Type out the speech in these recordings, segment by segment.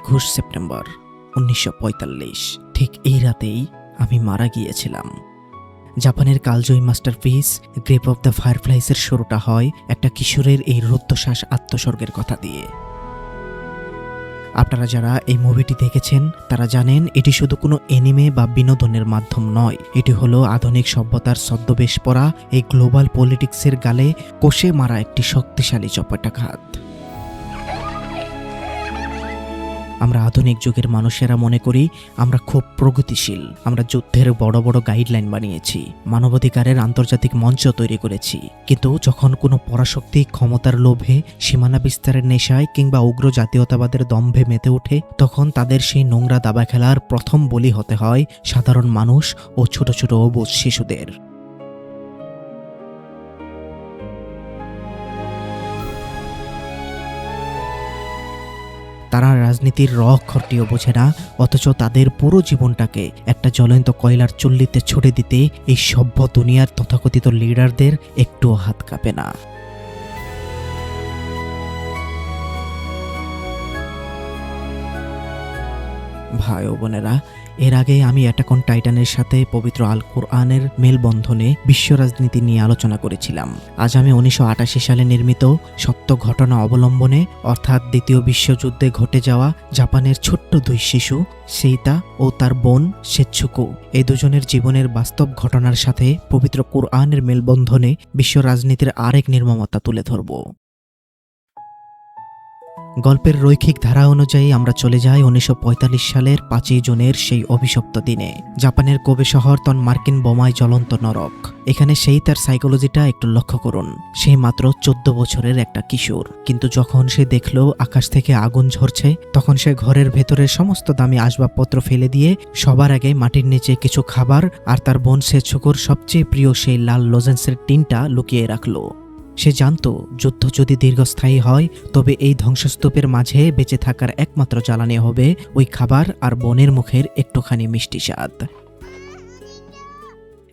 21 September 1945, ঠিক এই রাতেই আমি মারা গিয়েছিলাম। জাপানের কালজয়ী মাস্টারপিস গ্রেভ অফ দ্য ফায়ারফ্লাইসের শুরুটা হয় একটা কিশোরের এই রুদ্ধশ্বাস আত্মস্বর্গের কথা দিয়ে। আপনারা যারা এই মুভিটি দেখেছেন তারা জানেন এটি শুধু কোনো অ্যানিমে বা বিনোদনের মাধ্যম নয়, এটি হলো আধুনিক সভ্যতার ছদ্মবেশ পরা এই গ্লোবাল পলিটিক্সের গালে কষে মারা একটি শক্তিশালী চপেটাঘাত। আমরা আধুনিক যুগের মানুষেরা মনে করি আমরা খুব প্রগতিশীল, আমরা যুদ্ধের বড় বড় গাইডলাইন বানিয়েছি, মানবাধিকারের আন্তর্জাতিক মঞ্চ তৈরি করেছি। কিন্তু যখন কোনো পরাশক্তি ক্ষমতার লোভে, সীমানা বিস্তারের নেশায় কিংবা উগ্র জাতীয়তাবাদের দম্ভে মেতে ওঠে, তখন তাদের সেই নোংরা দাবা খেলার প্রথম বলি হতে হয় সাধারণ মানুষ ও ছোট ছোট অবুঝ শিশুদের। তারা রাজনীতির অক্ষরটিও বোঝে না, অথচ তাদের পুরো জীবনটাকে একটা জ্বলন্ত কয়লার চুল্লিতে ছুড়ে দিতে এই সভ্য দুনিয়ার তথাকথিত লিডারদের একটুও হাত কাঁপে না। ভাই ও বোনেরা, এর আগে আমি অ্যাটাক অন টাইটানের সাথে পবিত্র আল কোরআনের মেলবন্ধনে বিশ্ব রাজনীতি নিয়ে আলোচনা করেছিলাম। আজ আমি 1988 সালে নির্মিত সত্য ঘটনা অবলম্বনে, অর্থাৎ দ্বিতীয় বিশ্বযুদ্ধে ঘটে যাওয়া জাপানের ছোট্ট দুই শিশু সেইতা ও তার বোন সেতসুকো, এই দুজনের জীবনের বাস্তব ঘটনার সাথে পবিত্র কোরআনের মেলবন্ধনে বিশ্ব রাজনীতির আরেক নির্মমতা তুলে ধরব। গল্পের রৈখিক ধারা অনুযায়ী আমরা চলে যাই 1945 সালের 5ই জুনের সেই অভিশপ্ত দিনে। জাপানের কোবে শহর তন মার্কিন বোমায় জ্বলন্ত নরক। এখানে সেই তার সাইকোলজিটা একটু লক্ষ্য করুন। সে মাত্র 14 বছরের একটা কিশোর, কিন্তু যখন সে দেখল আকাশ থেকে আগুন ঝরছে, তখন সে ঘরের ভেতরের সমস্ত দামি আসবাবপত্র ফেলে দিয়ে সবার আগে মাটির নিচে কিছু খাবার আর তার বোন সেতসুকোর সবচেয়ে প্রিয় সেই লাল লজেন্সের টিনটা লুকিয়ে রাখল। সে জানত যুদ্ধ যদি দীর্ঘস্থায়ী হয় তবে এই ধ্বংসস্তূপের মাঝে বেঁচে থাকার একমাত্র জ্বালানি হবে ওই খাবার আর বোনের মুখের একটুখানি মিষ্টি স্বাদ।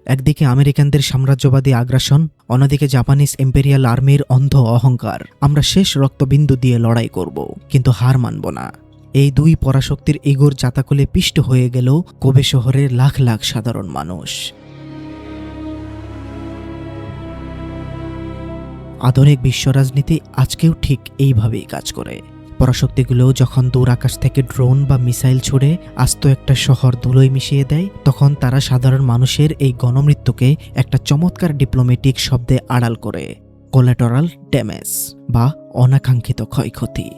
একদিকে আমেরিকানদের সাম্রাজ্যবাদী আগ্রাসন, অন্যদিকে জাপানিজ ইম্পেরিয়াল আর্মির অন্ধ অহংকার। আমরা শেষ রক্তবিন্দু দিয়ে লড়াই করব, কিন্তু হার মানব না। এই দুই পরাশক্তির ইগোর জাতাকলে পিষ্ট হয়ে গেল কোবে শহরের লাখ লাখ সাধারণ মানুষ। আধুনিক বিশ্ব রাজনীতি আজকেও ঠিক এইভাবেই কাজ করে। পরাশক্তিগুলো যখন দূর আকাশ থেকে ড্রোন বা মিসাইল ছুড়ে আস্ত একটা শহর ধুলোয় মিশিয়ে দেয়, তখন তারা সাধারণ মানুষের এই গণমৃত্যুকে একটা চমৎকার ডিপ্লোম্যাটিক শব্দে আড়াল করে কোলাটেরাল ড্যামেজ বা অনাকাঙ্ক্ষিত ক্ষয়ক্ষতি।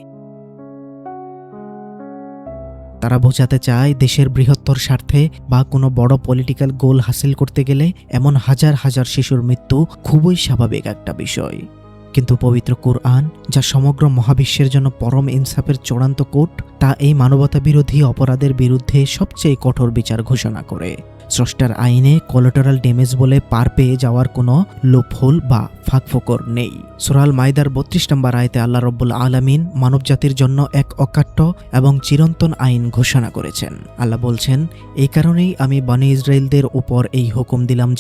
তারা বোঝাতে চায় দেশের বৃহত্তর স্বার্থে বা কোনো বড় পলিটিক্যাল গোল হাসিল করতে গেলে এমন হাজার হাজার শিশুর মৃত্যু খুবই স্বাভাবিক একটা বিষয়। কিন্তু পবিত্র কোরআন, যা সমগ্র মহাবিশ্বের জন্য পরম ইনসাফের চূড়ান্ত কোড, তা এই মানবতা বিরোধী অপরাধের বিরুদ্ধে সবচেয়ে কঠোর বিচার ঘোষণা করে। স্রষ্টার আইনে কোলাটেরাল ড্যামেজ বলে পার পেয়ে যাওয়ার কোনো লুপহোল বা ফাঁকফোকর নেই। সূরা আল মাইদার 32 নম্বর আয়াতে আল্লাহ রাব্বুল আলামিন মানবজাতির জন্য এক অকাট্য এবং চিরন্তন আইন ঘোষণা করেছেন। আল্লাহ বলছেন, এই কারণেই আমি বনী ইসরাইলদের উপর এই হুকুম দিলাম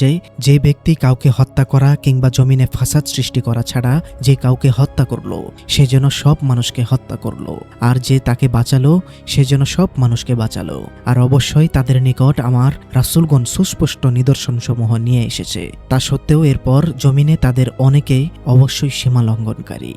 যে ব্যক্তি কাউকে হত্যা করা কিংবা জমিনে ফাসাদ সৃষ্টি করা ছাড়া যে কাউকে হত্যা করলো, সে যেন সব মানুষকে হত্যা করলো, আর যে তাকে বাঁচালো সে যেন সব মানুষকে বাঁচালো। আর অবশ্যই তাদের নিকট আমার রাসূলগণ সুস্পষ্ট নিদর্শনসমূহ নিয়ে এসেছে। তা সত্ত্বেও এরপর জমিনে তাদের অনেকেই অবশ্যই সীমা লঙ্ঘনকারী।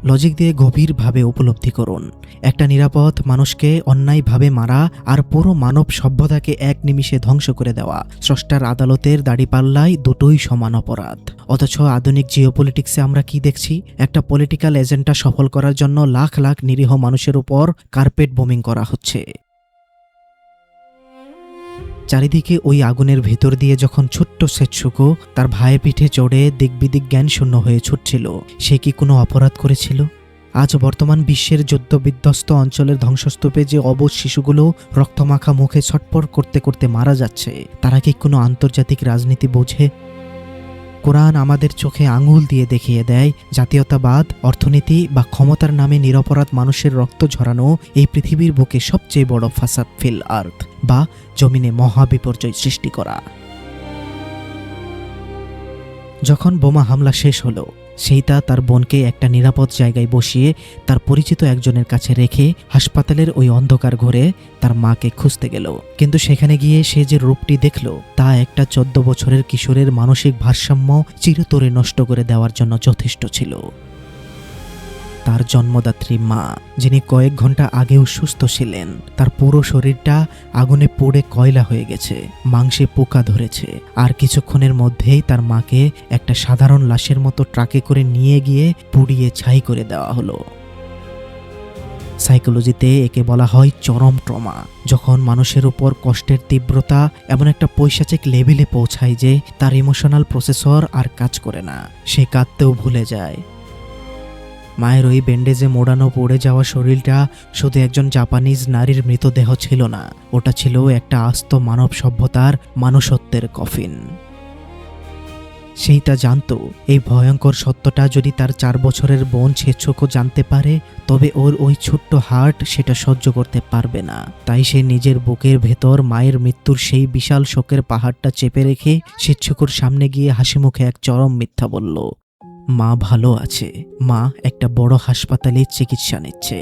লজিক দিয়ে গভীরভাবে উপলব্ধি করুন, একটা নিরাপদ মানুষকে অন্যায়ভাবে মারা আর পুরো মানব সভ্যতাকে এক নিমিষে ধ্বংস করে দেওয়া স্রষ্টার আদালতের দাড়িপাল্লায় দুটোই সমান অপরাধ। অথচ আধুনিক জিওপলিটিক্সে আমরা কি দেখছি? একটা পলিটিক্যাল এজেন্ডা সফল করার জন্য লাখ লাখ নিরীহ মানুষের উপর কার্পেট বোমিং করা হচ্ছে। চারিদিকে ওই আগুনের ভেতর দিয়ে যখন ছোট্ট সেতসুকো তার ভাইয়ের পিঠে চড়ে দিকবিদিক জ্ঞান শূন্য হয়ে ছুটছিল, সে কি কোনো অপরাধ করেছিল? আজ বর্তমান বিশ্বের যুদ্ধবিধ্বস্ত অঞ্চলের ধ্বংসস্তূপে যে অবুঝ শিশুগুলো রক্তমাখা মুখে ছটফট করতে করতে মারা যাচ্ছে, তারা কি কোনো আন্তর্জাতিক রাজনীতি বোঝে? কোরআন আমাদের চোখে আঙুল দিয়ে দেখিয়ে দেয়, জাতীয়তাবাদ, অর্থনীতি বা ক্ষমতার নামে নিরপরাধ মানুষের রক্ত ঝরানো এই পৃথিবীর বুকে সবচেয়ে বড় ফাসাদ ফিল আর্থ বা জমিনে মহাবিপর্যয় সৃষ্টি করা। যখন বোমা হামলা শেষ হলো, সেইতা তার বোনকে একটা নিরাপদ জায়গায় বসিয়ে তার পরিচিত একজনের কাছে রেখে হাসপাতালের ওই অন্ধকার ঘরে তার মাকে খুঁজতে গেল। কিন্তু সেখানে গিয়ে সে যে রূপটি দেখল তা একটা 14 বছরের কিশোরের মানসিক ভারসাম্য চিরতরে নষ্ট করে দেওয়ার জন্য যথেষ্ট ছিল। তার জন্মদাত্রী মা, যিনি কয়েক ঘন্টা আগেও সুস্থ ছিলেন, তার পুরো শরীরটা আগুনে পুড়ে কয়লা হয়ে গেছে, মাংসে পোকা ধরেছে, আর কিছুক্ষণের মধ্যেই তার মাকে একটা সাধারণ লাশের মতো ট্রাকে করে নিয়ে গিয়ে পুড়িয়ে ছাই করে দেওয়া হলো। সাইকোলজিতে একে বলা হয় চরম ট্রমা, যখন মানুষের উপর কষ্টের তীব্রতা এমন একটা পৈশাচিক লেভেলে পৌঁছায় যে তার ইমোশনাল প্রসেসর আর কাজ করে না, সে কাঁদতেও ভুলে যায়। মায়ের ওই ব্যান্ডেজে মোড়ানো পড়ে যাওয়া শরীরটা শুধু একজন জাপানিজ নারীর মৃতদেহ ছিল না, ওটা ছিল একটা আস্ত মানব সভ্যতার মানুষত্বের কফিন। সেই তা জানতো এই ভয়ঙ্কর সত্যটা যদি তার 4 বছরের বোন ছেচুকো জানতে পারে তবে ওর ওই ছোট্ট হার্ট সেটা সহ্য করতে পারবে না। তাই সে নিজের বুকের ভেতর মায়ের মৃত্যুর সেই বিশাল শোকের পাহাড়টা চেপে রেখে ছেচুকোর সামনে গিয়ে হাসি মুখে এক চরম মিথ্যা বলল, মা ভালো আছে, মা একটা বড় হাসপাতালে চিকিৎসা নিচ্ছে।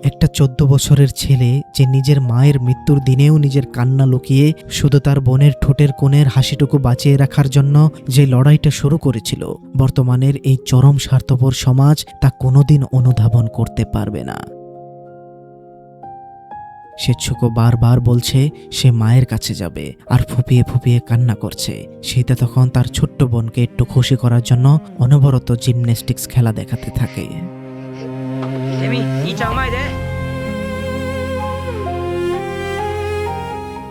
একটা 14 বছরের ছেলে যে নিজের মায়ের মৃত্যুর দিনেও নিজের কান্না লুকিয়ে শুধু তার বোনের ঠোঁটের কোণের হাসিটুকু বাঁচিয়ে রাখার জন্য যে লড়াইটা শুরু করেছিল, বর্তমানের এই চরম স্বার্থপর সমাজ তা কোনোদিন অনুধাবন করতে পারবে না। ছেচুকো বারবার বলছে সে মায়ের কাছে যাবে আর ফুপিয়ে ফুপিয়ে কান্না করছে। সেটা তখন তার ছোট্ট বোনকে একটু খুশি করার জন্য অনবরত জিমন্যাস্টিক্স খেলা দেখাতে থাকে।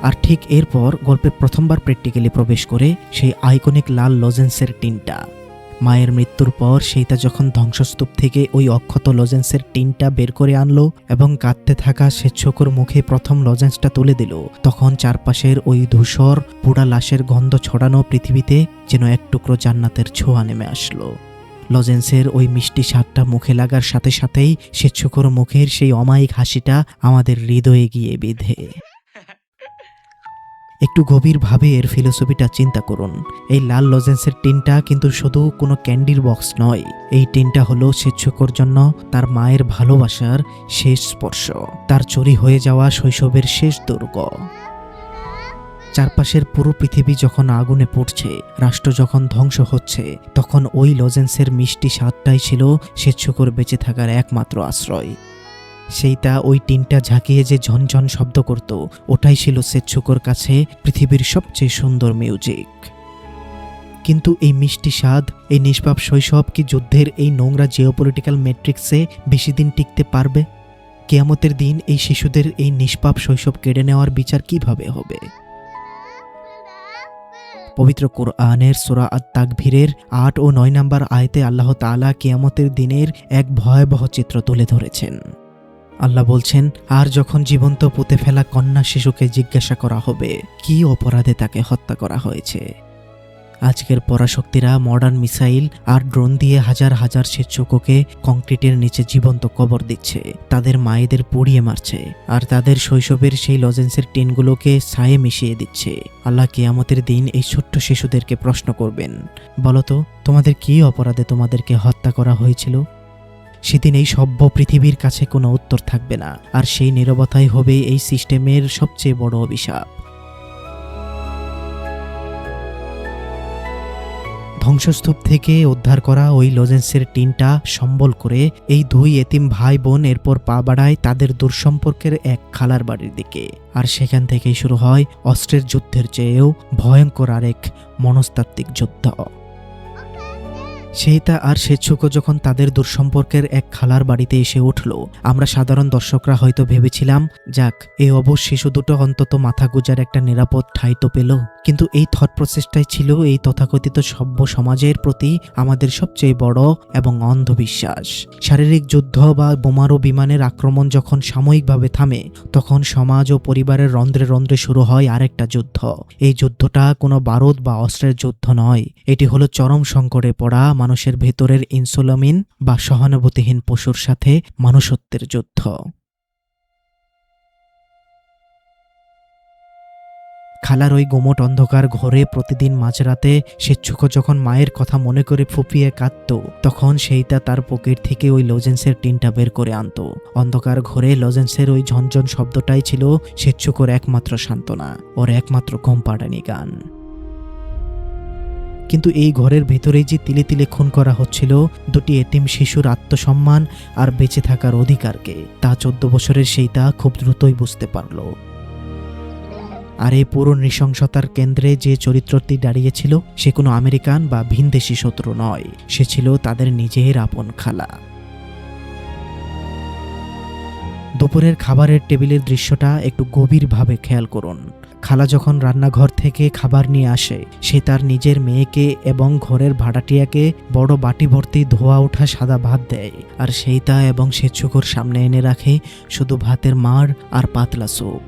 আর ঠিক এরপর গল্পে প্রথমবার প্র্যাকটিক্যালি প্রবেশ করে সেই আইকনিক লাল লজেন্সের টিনটা। মায়ের মৃত্যুর পর সেইটা যখন ধ্বংসস্তূপ থেকে ওই অক্ষত লজেন্সের টিনটা বের করে আনলো এবং কাঁদতে থাকা ছেচুকোর মুখে প্রথম লজেন্সটা তুলে দিল, তখন চারপাশের ওই ধূসর পোড়া লাশের গন্ধ ছড়ানো পৃথিবীতে যেন এক টুকরো জান্নাতের ছোঁয়া নেমে আসলো। লজেন্সের ওই মিষ্টি স্বাদটা মুখে লাগার সাথে সাথেই ছেচুকোর মুখের সেই অমায়িক হাসিটা আমাদের হৃদয়ে গিয়ে বিঁধে। একটু গভীরভাবে এর ফিলোসফিটা চিন্তা করুন। এই লাল লজেন্সের টিনটা কিন্তু শুধু কোনো ক্যান্ডির বক্স নয়, এই টিনটা হলো ছেচুকোর জন্য তার মায়ের ভালোবাসার শেষ স্পর্শ, তার চুরি হয়ে যাওয়া শৈশবের শেষ দুর্গ। চারপাশের পুরো পৃথিবী যখন আগুনে পড়ছে, রাষ্ট্র যখন ধ্বংস হচ্ছে, তখন ওই লজেন্সের মিষ্টি স্বাদটাই ছিল ছেচুকোর বেঁচে থাকার একমাত্র আশ্রয়। সেইটা ওই টিনটা ঝাঁকিয়ে যে ঝনঝন শব্দ করত, ওটাই ছিল ছেচুকোর কাছে পৃথিবীর সবচেয়ে সুন্দর মিউজিক। কিন্তু এই মিষ্টি স্বাদ, এই নিষ্পাপ শৈশব কি যুদ্ধের এই নোংরা জিওপলিটিক্যাল ম্যাট্রিক্সে বেশি দিন টিকতে পারবে? কিয়ামতের দিন এই শিশুদের এই নিষ্পাপ শৈশব কেড়ে নেওয়ার বিচার কিভাবে হবে? পবিত্র কুরআনের সূরা আত-তাকভীরের 8 ও 9 নম্বর আয়াতে আল্লাহ তাআলা কিয়ামতের দিনের এক ভয়াবহ চিত্র তুলে ধরেছেন। আল্লাহ বলছেন, আর যখন জীবন্ত পুঁতে ফেলা কন্যা শিশুকে জিজ্ঞাসা করা হবে কি অপরাধে তাকে হত্যা করা হয়েছে। আজকের পরাশক্তিরা মডার্ন মিসাইল আর ড্রোন দিয়ে হাজার হাজার ছেচুকোকে কংক্রিটের নিচে জীবন্ত কবর দিচ্ছে, তাদের মায়েদের পুড়িয়ে মারছে, আর তাদের শৈশবের সেই লজেন্সের টিনগুলোকে ছায়ে মিশিয়ে দিচ্ছে। আল্লাহ কিয়ামতের দিন এই ছোট্ট শিশুদেরকে প্রশ্ন করবেন, বলতো তোমাদের কি অপরাধে তোমাদেরকে হত্যা করা হয়েছিল? সেদিন এই সভ্য পৃথিবীর কাছে কোনো উত্তর থাকবে না, আর সেই নীরবতাই হবে এই সিস্টেমের সবচেয়ে বড় অভিশাপ। ধ্বংসস্তূপ থেকে উদ্ধার করা ওই লজেন্সের টিনটা সম্বল করে এই দুই এতিম ভাই বোন এরপর পা বাড়ায় তাদের দূরসম্পর্কের এক খালার বাড়ির দিকে। আর সেখান থেকেই শুরু হয় অস্ত্রের যুদ্ধের চেয়েও ভয়ঙ্কর আরেক মনস্তাত্ত্বিক যুদ্ধ। সেইটা আর ছেচুকো যখন তাদের দূরসম্পর্কের এক খালার বাড়িতে এসে উঠল, আমরা সাধারণ দর্শকরা হয়তো ভেবেছিলাম, যাক এই অবশ শিশু দুটো অন্তত মাথা গুজার একটা নিরাপদ ঠাঁই তো পেল। কিন্তু এই থট প্রসেসটাই ছিল এই তথাকথিত সভ্য সমাজের প্রতি আমাদের সবচেয়ে বড় এবং অন্ধবিশ্বাস। শারীরিক যুদ্ধ বা বোমারু বিমানের আক্রমণ যখন সাময়িকভাবে থামে, তখন সমাজ ও পরিবারের রন্ধ্রে রন্ধ্রে শুরু হয় আরেকটা যুদ্ধ। এই যুদ্ধটা কোনো বারুদ বা অস্ত্রের যুদ্ধ নয়, এটি হলো চরম সংকটে পড়া মানুষের ভেতরের ইনসুলামিন বা সহানুভূতিহীন পশুর সাথে মানুষত্বের যুদ্ধ। খালার ওই গোমট অন্ধকার ঘরে প্রতিদিন মাঝরাতে সেচ্ছুকো যখন মায়ের কথা মনে করে ফুপিয়ে কাঁদত, তখন সেইটা তার পকেট থেকে ওই লজেন্সের টিনটা বের করে আনতো। অন্ধকার ঘরে লজেন্সের ওই ঝনঝন শব্দটাই ছিল সেচ্ছুকোর একমাত্র সান্ত্বনা, ওর একমাত্র ঘুম পাড়ানি গান। কিন্তু এই ঘরের ভেতরেই যে তিলে তিলে খুন করা হচ্ছিল দুটি এতিম শিশুর আত্মসম্মান আর বেঁচে থাকার অধিকারকে, তা 14 বছরের সেইটা খুব দ্রুতই বুঝতে পারল। আর এই পুরো নৃশংসতার কেন্দ্রে যে চরিত্রটি দাঁড়িয়েছিল সে কোনো আমেরিকান বা ভিনদেশি শত্রু নয়, সে ছিল তাদের নিজের আপন খালা। দুপুরের খাবারের টেবিলের দৃশ্যটা একটু গভীরভাবে খেয়াল করুন। খালা যখন রান্নাঘর থেকে খাবার নিয়ে আসে, সে তার নিজের মেয়েকে এবং ঘরের ভাড়াটিয়াকে বড় বাটি ভর্তি ধোয়া ওঠা সাদা ভাত দেয়, আর সেইটা এবং সেচ্ছুকোর সামনে এনে রাখে শুধু ভাতের মাড় আর পাতলা স্যুপ।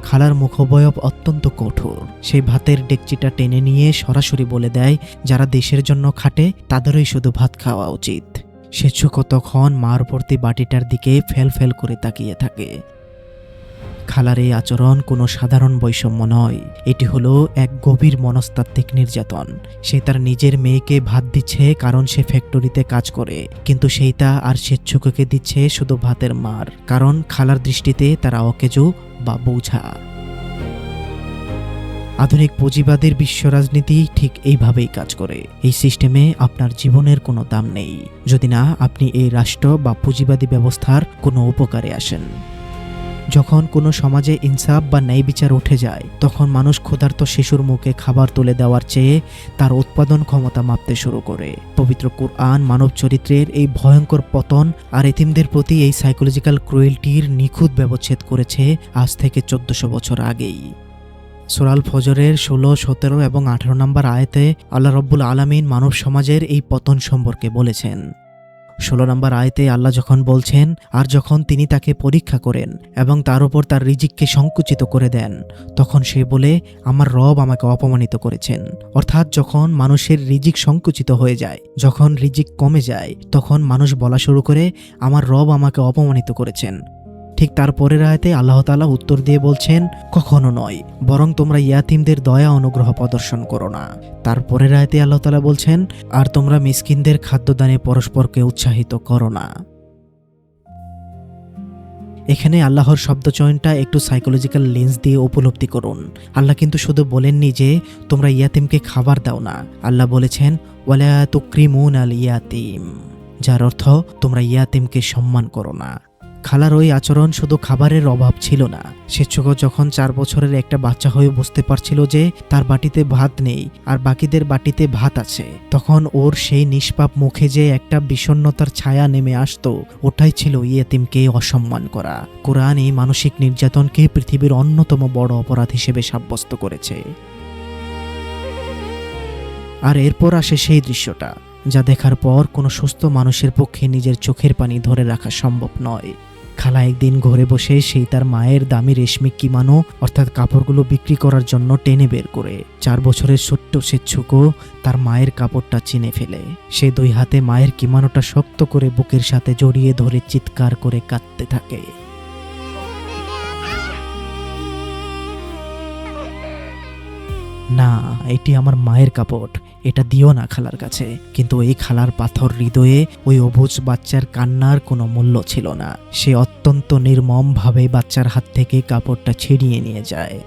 খালার মুখবয়ব অত্যন্ত কঠোর। সেই ভাতের ডেকচিটা টেনে নিয়ে সরাসরি বলে দেয়, যারা দেশের জন্য খাটে তাদেরই শুধু ভাত খাওয়া উচিত। সেচ্ছুকো তখন মার প্রতি বাটিটার দিকে ফেল ফেল করে তাকিয়ে থাকে। খালার এই আচরণ কোনো সাধারণ বৈষম্য নয়, এটি হলো এক গভীর মনস্তাত্ত্বিক নির্যাতন। সে তার নিজের মেয়েকে ভাত দিচ্ছে কারণ সে ফ্যাক্টরিতে কাজ করে, কিন্তু সেইটা আর সেচ্ছুকোকে দিচ্ছে শুধু ভাতের মার, কারণ খালার দৃষ্টিতে তারা অকেজো বা বোঝা। আধুনিক পুঁজিবাদের বিশ্ব রাজনীতি ঠিক এইভাবেই কাজ করে। এই সিস্টেমে আপনার জীবনের কোনো দাম নেই যদি না আপনি এই রাষ্ট্র বা পুঁজিবাদী ব্যবস্থার কোনো উপকারে আসেন। যখন কোনো সমাজে ইনসাফ বা ন্যায় বিচার উঠে যায়, তখন মানুষ ক্ষুধার্ত শিশুর মুখে খাবার তুলে দেওয়ার চেয়ে তার উৎপাদন ক্ষমতা মাপতে শুরু করে। পবিত্র কুরআন মানব চরিত্রের এই ভয়ঙ্কর পতন আর এতিমদের প্রতি এই সাইকোলজিক্যাল ক্রুয়েলটির নিখুঁত ব্যবচ্ছেদ করেছে আজ থেকে 1400 বছর আগেই। সূরা আল ফজরের 16, 17 এবং 18 নম্বর আয়াতে আল্লাহ রব্বুল আলামিন মানব সমাজের এই পতন সম্পর্কে বলেছেন। 16 নম্বর আয়াতে আল্লাহ যখন বলছেন, আর যখন তিনি তাকে পরীক্ষা করেন এবং তার উপর তার রিজিককে সংকুচিত করে দেন, তখন সে বলে, আমার রব আমাকে অপমানিত করেছেন। অর্থাৎ যখন মানুষের রিজিক সংকুচিত হয়ে যায়, যখন রিজিক কমে যায়, তখন মানুষ বলা শুরু করে, আমার রব আমাকে অপমানিত করেছেন। ঠিক তারপরের আয়াতে আল্লাহ তাআলা উত্তর দিয়ে বলছেন, কখনো নয়, বরং তোমরা ইয়াতীমদের দয়া অনুগ্রহ প্রদর্শন করো না। তারপরের আয়াতে আল্লাহ তাআলা বলছেন, আর তোমরা মিসকিনদের খাদ্যদানে পরস্পরকে উৎসাহিত করো না। এখানে আল্লাহর শব্দচয়নটা একটু সাইকোলজিক্যাল লেন্স দিয়ে উপলব্ধি করুন। আল্লাহ কিন্তু শুধু বলেননি যে তোমরা ইয়াতীমকে খাবার দাও না, আল্লাহ বলেছেন ওয়ালা তুকরিমুনাল ইয়াতীম, যার অর্থ তোমরা ইয়াতীমকে সম্মান করো না। খালার ওই আচরণ শুধু খাবারের অভাব ছিল না। সেচ্ছুকো যখন 4 বছরের একটা বাচ্চা হয়ে বুঝতে পারছিল যে তার বাটিতে ভাত নেই আর বাকিদের বাটিতে ভাত আছে, তখন ওর সেই নিষ্পাপ মুখে যে একটা বিষণ্ণতার ছায়া নেমে আসতো, ওটাই ছিল ইয়াতীমকে অসম্মান করা। কোরআন এই মানসিক নির্যাতনকে পৃথিবীর অন্যতম বড় অপরাধ হিসেবে সাব্যস্ত করেছে। আর এরপর আসে সেই দৃশ্যটা যা দেখার পর কোনো সুস্থ মানুষের পক্ষে নিজের চোখের পানি ধরে রাখা সম্ভব নয়। খালা একদিন ঘরে বসে সেই তার মায়ের দামি রেশমি কিমানো অর্থাৎ কাপড়গুলো বিক্রি করার জন্য টেনে বের করে 4 বছরের ছোট্ট সেচ্ছুকো তার মায়ের কাপড়টা চিনে ফেলে। সে 2 হাতে মায়ের কিমানোটা শক্ত করে বুকের সাথে জড়িয়ে ধরে চিৎকার করে কাঁদতে থাকে। না, এটি আমার মায়ের কাপড়, এটা দিও না খালার কাছে। কিন্তু এই খালার পাথর হৃদয়ে ওই অবুঝ বাচ্চার কান্নার কোনো মূল্য ছিল না। সে অত্যন্ত নির্মমভাবে বাচ্চার হাত থেকে কাপড়টা ছিনিয়ে নিয়ে যায়।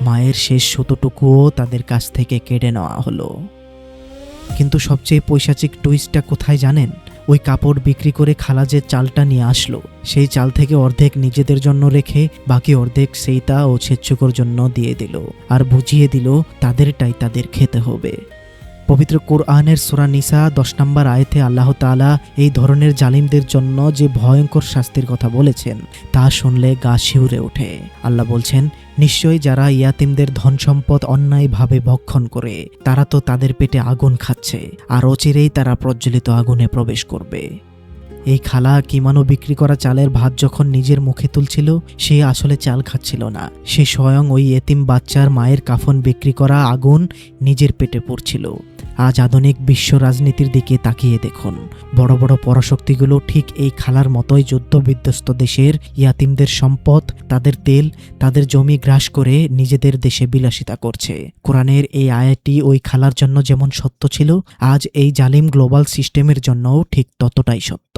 মায়ের শেষ সুতোটুকুও তাদের কাছ থেকে কেড়ে নেওয়া হলো। কিন্তু সবচেয়ে পৈশাচিক টুইস্টটা কোথায় জানেন? ওই কাপড় বিক্রি করে খালা যে চালটা নিয়ে আসলো, সেই চাল থেকে অর্ধেক নিজেদের জন্য রেখে বাকি অর্ধেক সেইটা ও সেচ্ছুকোর জন্য দিয়ে দিল, আর বুঝিয়ে দিল তাদেরটাই তাদের খেতে হবে। পবিত্র কোরআনের সূরা নিসা 10 নম্বর আয়াতে আল্লাহ তাআলা এই ধরনের জালিমদের জন্য যে ভয়ঙ্কর শাস্তির কথা বলেছেন তা শুনলে গা শিউরে ওঠে। আল্লাহ বলছেন, নিশ্চয়ই যারা ইয়াতীমদের ধন সম্পদ অন্যায়ভাবে ভক্ষণ করে তারা তো তাদের পেটে আগুন খাচ্ছে, আর অচিরেই তারা প্রজ্বলিত আগুনে প্রবেশ করবে। এই খালা কিমানো বিক্রি করা চালের ভাত যখন নিজের মুখে তুলছিল, সে আসলে চাল খাচ্ছিল না, সে স্বয়ং ওই এতিম বাচ্চার মায়ের কাফন বিক্রি করা আগুন নিজের পেটে পড়ছিল। আজ আধুনিক বিশ্ব রাজনীতির দিকে তাকিয়ে দেখুন, বড় বড় পরাশক্তিগুলো ঠিক এই খালার মতোই যুদ্ধ বিধ্বস্ত দেশের ইয়াতিমদের সম্পদ, তাদের তেল, তাদের জমি গ্রাস করে নিজেদের দেশে বিলাসিতা করছে। কোরআনের এই আয়াতটি ওই খালার জন্য যেমন সত্য ছিল, আজ এই জালিম গ্লোবাল সিস্টেমের জন্যও ঠিক ততটাই সত্য।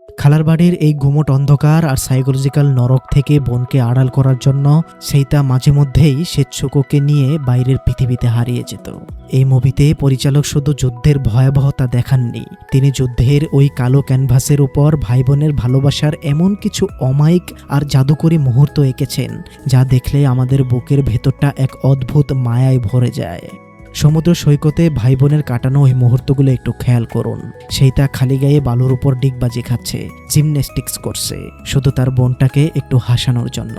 খালার বাড়ির এই গুমট অন্ধকার আর সাইকোলজিক্যাল নরক থেকে বোনকে আড়াল করার জন্য সেইতা মাঝে মধ্যেই সেচ্ছুকোকে নিয়ে বাইরের পৃথিবীতে হারিয়ে যেত। এই মুভিতে পরিচালক শুধু যুদ্ধের ভয়াবহতা দেখাননি, তিনি যুদ্ধের ওই কালো ক্যানভাসের উপর ভাই বোনের ভালোবাসার এমন কিছু অমায়িক আর জাদুকরী মুহূর্ত এঁকেছেন যা দেখলে আমাদের বুকের ভেতরটা এক অদ্ভুত মায়ায় ভরে যায়। সমুদ্র সৈকতে ভাই বোনের কাটানো ওই মুহূর্তগুলো একটু খেয়াল করুন। সেইটা খালি গায়ে বালুর উপর ডিগবাজি খাচ্ছে, জিমন্যাস্টিক্স করছে, শুধু তার বোনটাকে একটু হাসানোর জন্য।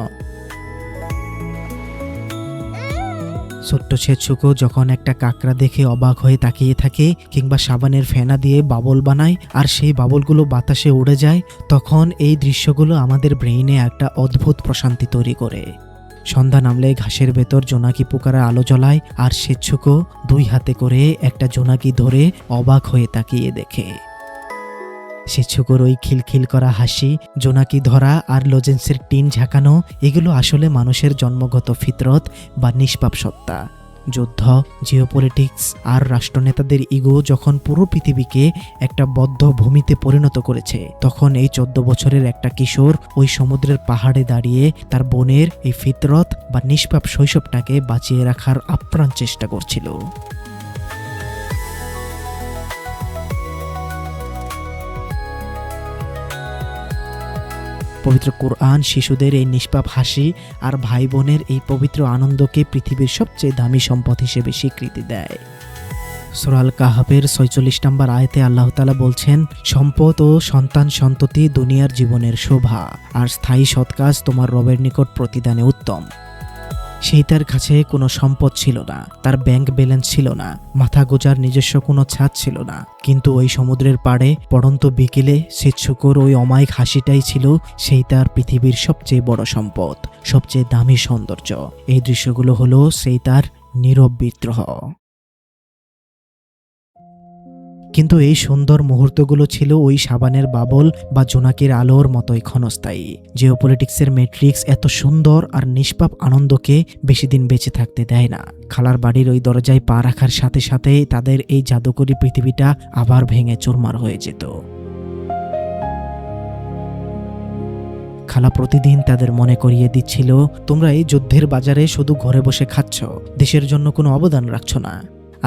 ছোট্ট সেচ্ছুকো যখন একটা কাকড়া দেখে অবাক হয়ে তাকিয়ে থাকে, কিংবা সাবানের ফেনা দিয়ে বাবল বানায় আর সেই বাবলগুলো বাতাসে উড়ে যায়, তখন এই দৃশ্যগুলো আমাদের ব্রেইনে একটা অদ্ভুত প্রশান্তি তৈরি করে। সন্ধ্যা নামলে ঘাসের ভেতর জোনাকি পোকারা আলো জ্বলায়, আর সেচ্ছুকো দুই হাতে করে একটা জোনাকি ধরে অবাক হয়ে তাকিয়ে দেখে। সেচ্ছুকোর ওই খিলখিল করা হাসি, জোনাকি ধরা আর লজেন্সের টিন ঝাঁকানো, এগুলো আসলে মানুষের জন্মগত ফিতরত বা নিষ্পাপ সত্তা। যুদ্ধ, জিওপলিটিক্স আর রাষ্ট্রনেতাদের ইগো যখন পুরো পৃথিবীকে একটা বদ্ধ ভূমিতে পরিণত করেছে, তখন এই 14 বছরের একটা কিশোর ওই সমুদ্রের পাহাড়ে দাঁড়িয়ে তার বোনের এই ফিতরত বা নিষ্পাপ শৈশবটাকে বাঁচিয়ে রাখার আপ্রাণ চেষ্টা করছিল। পবিত্র কোরআন শিশুদের এই নিষ্পাপ হাসি আর ভাই বোনের এই পবিত্র আনন্দকে পৃথিবীর সবচেয়ে দামি সম্পদ হিসেবে স্বীকৃতি দেয়। সূরা আল কাহফের 46 নম্বর আয়াতে আল্লাহ তাআলা বলছেন, সম্পদ ও সন্তান সন্ততি দুনিয়ার জীবনের শোভা, আর স্থায়ী সৎকাজ তোমার রবের নিকট প্রতিদানে উত্তম। সেই তার কাছে কোনো সম্পদ ছিল না, তার ব্যাংক ব্যালেন্স ছিল না, মাথা গোজার নিজস্ব কোনো ছাদ ছিল না, কিন্তু ওই সমুদ্রের পাড়ে পড়ন্ত বিকেলে সেচ্ছুকোর ওই অমায়িক হাসিটাই ছিল সেই তার পৃথিবীর সবচেয়ে বড় সম্পদ, সবচেয়ে দামি সৌন্দর্য। এই দৃশ্যগুলো হলো সেই তার নীরব বিদ্রোহ। কিন্তু এই সুন্দর মুহূর্তগুলো ছিল ওই সাবানের বাবল বা জোনাকির আলোর মতোই ক্ষণস্থায়ী। জিওপলিটিক্সের ম্যাট্রিক্স এত সুন্দর আর নিষ্পাপ আনন্দকে বেশি দিন বেঁচে থাকতে দেয় না। খালার বাড়ির ওই দরজায় পা রাখার সাথে সাথেই তাদের এই জাদুকরী পৃথিবীটা আবার ভেঙে চুরমার হয়ে যেত। খালা প্রতিদিন তাদের মনে করিয়ে দিচ্ছিল, তোমরা এই যুদ্ধের বাজারে শুধু ঘরে বসে খাচ্ছ, দেশের জন্য কোনো অবদান রাখছো না।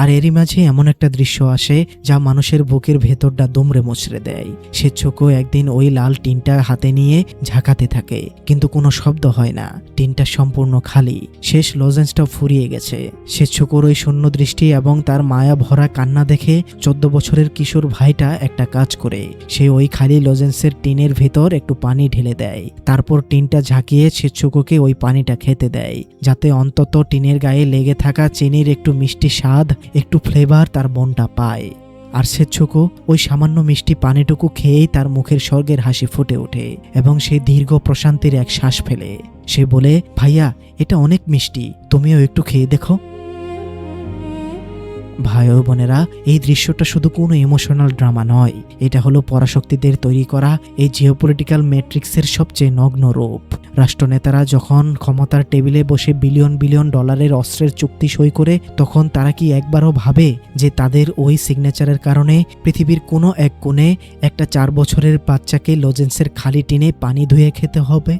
আর এরই মাঝে এমন একটা দৃশ্য আসে যা মানুষের বুকের ভেতরটা দুমড়ে মুচড়ে দেয়। সেচ্ছুকো একদিন ওই লাল টিনটা হাতে নিয়ে ঝাঁকাতে থাকে, কিন্তু কোনো শব্দ হয় না, টিনটা সম্পূর্ণ খালি, শেষ লজেন্সটা ফুরিয়ে গেছে। সেচ্ছুকোর ওই শূন্য দৃষ্টি এবং তার মায়া ভরা কান্না দেখে 14 বছরের কিশোর ভাইটা একটা কাজ করে, সে ওই খালি লজেন্সের টিনের ভেতর একটু পানি ঢেলে দেয়, তারপর টিনটা ঝাঁকিয়ে সেচ্ছুকোকে ওই পানিটা খেতে দেয়, যাতে অন্তত টিনের গায়ে লেগে থাকা চিনির একটু মিষ্টি স্বাদ, একটু ফ্লেভার তার বোনটা পায়। আর সেচ্ছুকো ওই সামান্য মিষ্টি পানিটুকু খেয়েই তার মুখের স্বর্গের হাসি ফুটে ওঠে এবং সে দীর্ঘ প্রশান্তির এক শ্বাস ফেলে। সে বলে, ভাইয়া এটা অনেক মিষ্টি, তুমিও একটু খেয়ে দেখো। ভাই ও বোনেরা, এই দৃশ্যটা শুধু কোনো ইমোশনাল ড্রামা নয়, এটা হলো পরাশক্তিদের তৈরি করা এই জিওপলিটিক্যাল ম্যাট্রিক্সের সবচেয়ে নগ্ন রূপ। রাষ্ট্রনেতারা যখন ক্ষমতার টেবিলে বসে বিলিয়ন বিলিয়ন ডলারের অস্ত্রের চুক্তি সই করে, তখন তারা কি একবারও ভাবে যে তাদের ওই সিগনেচারের কারণে পৃথিবীর কোনো এক কোণে একটা 4 বছরের বাচ্চাকে লজেন্সের খালি টিনে পানি ধুয়ে খেতে হবে?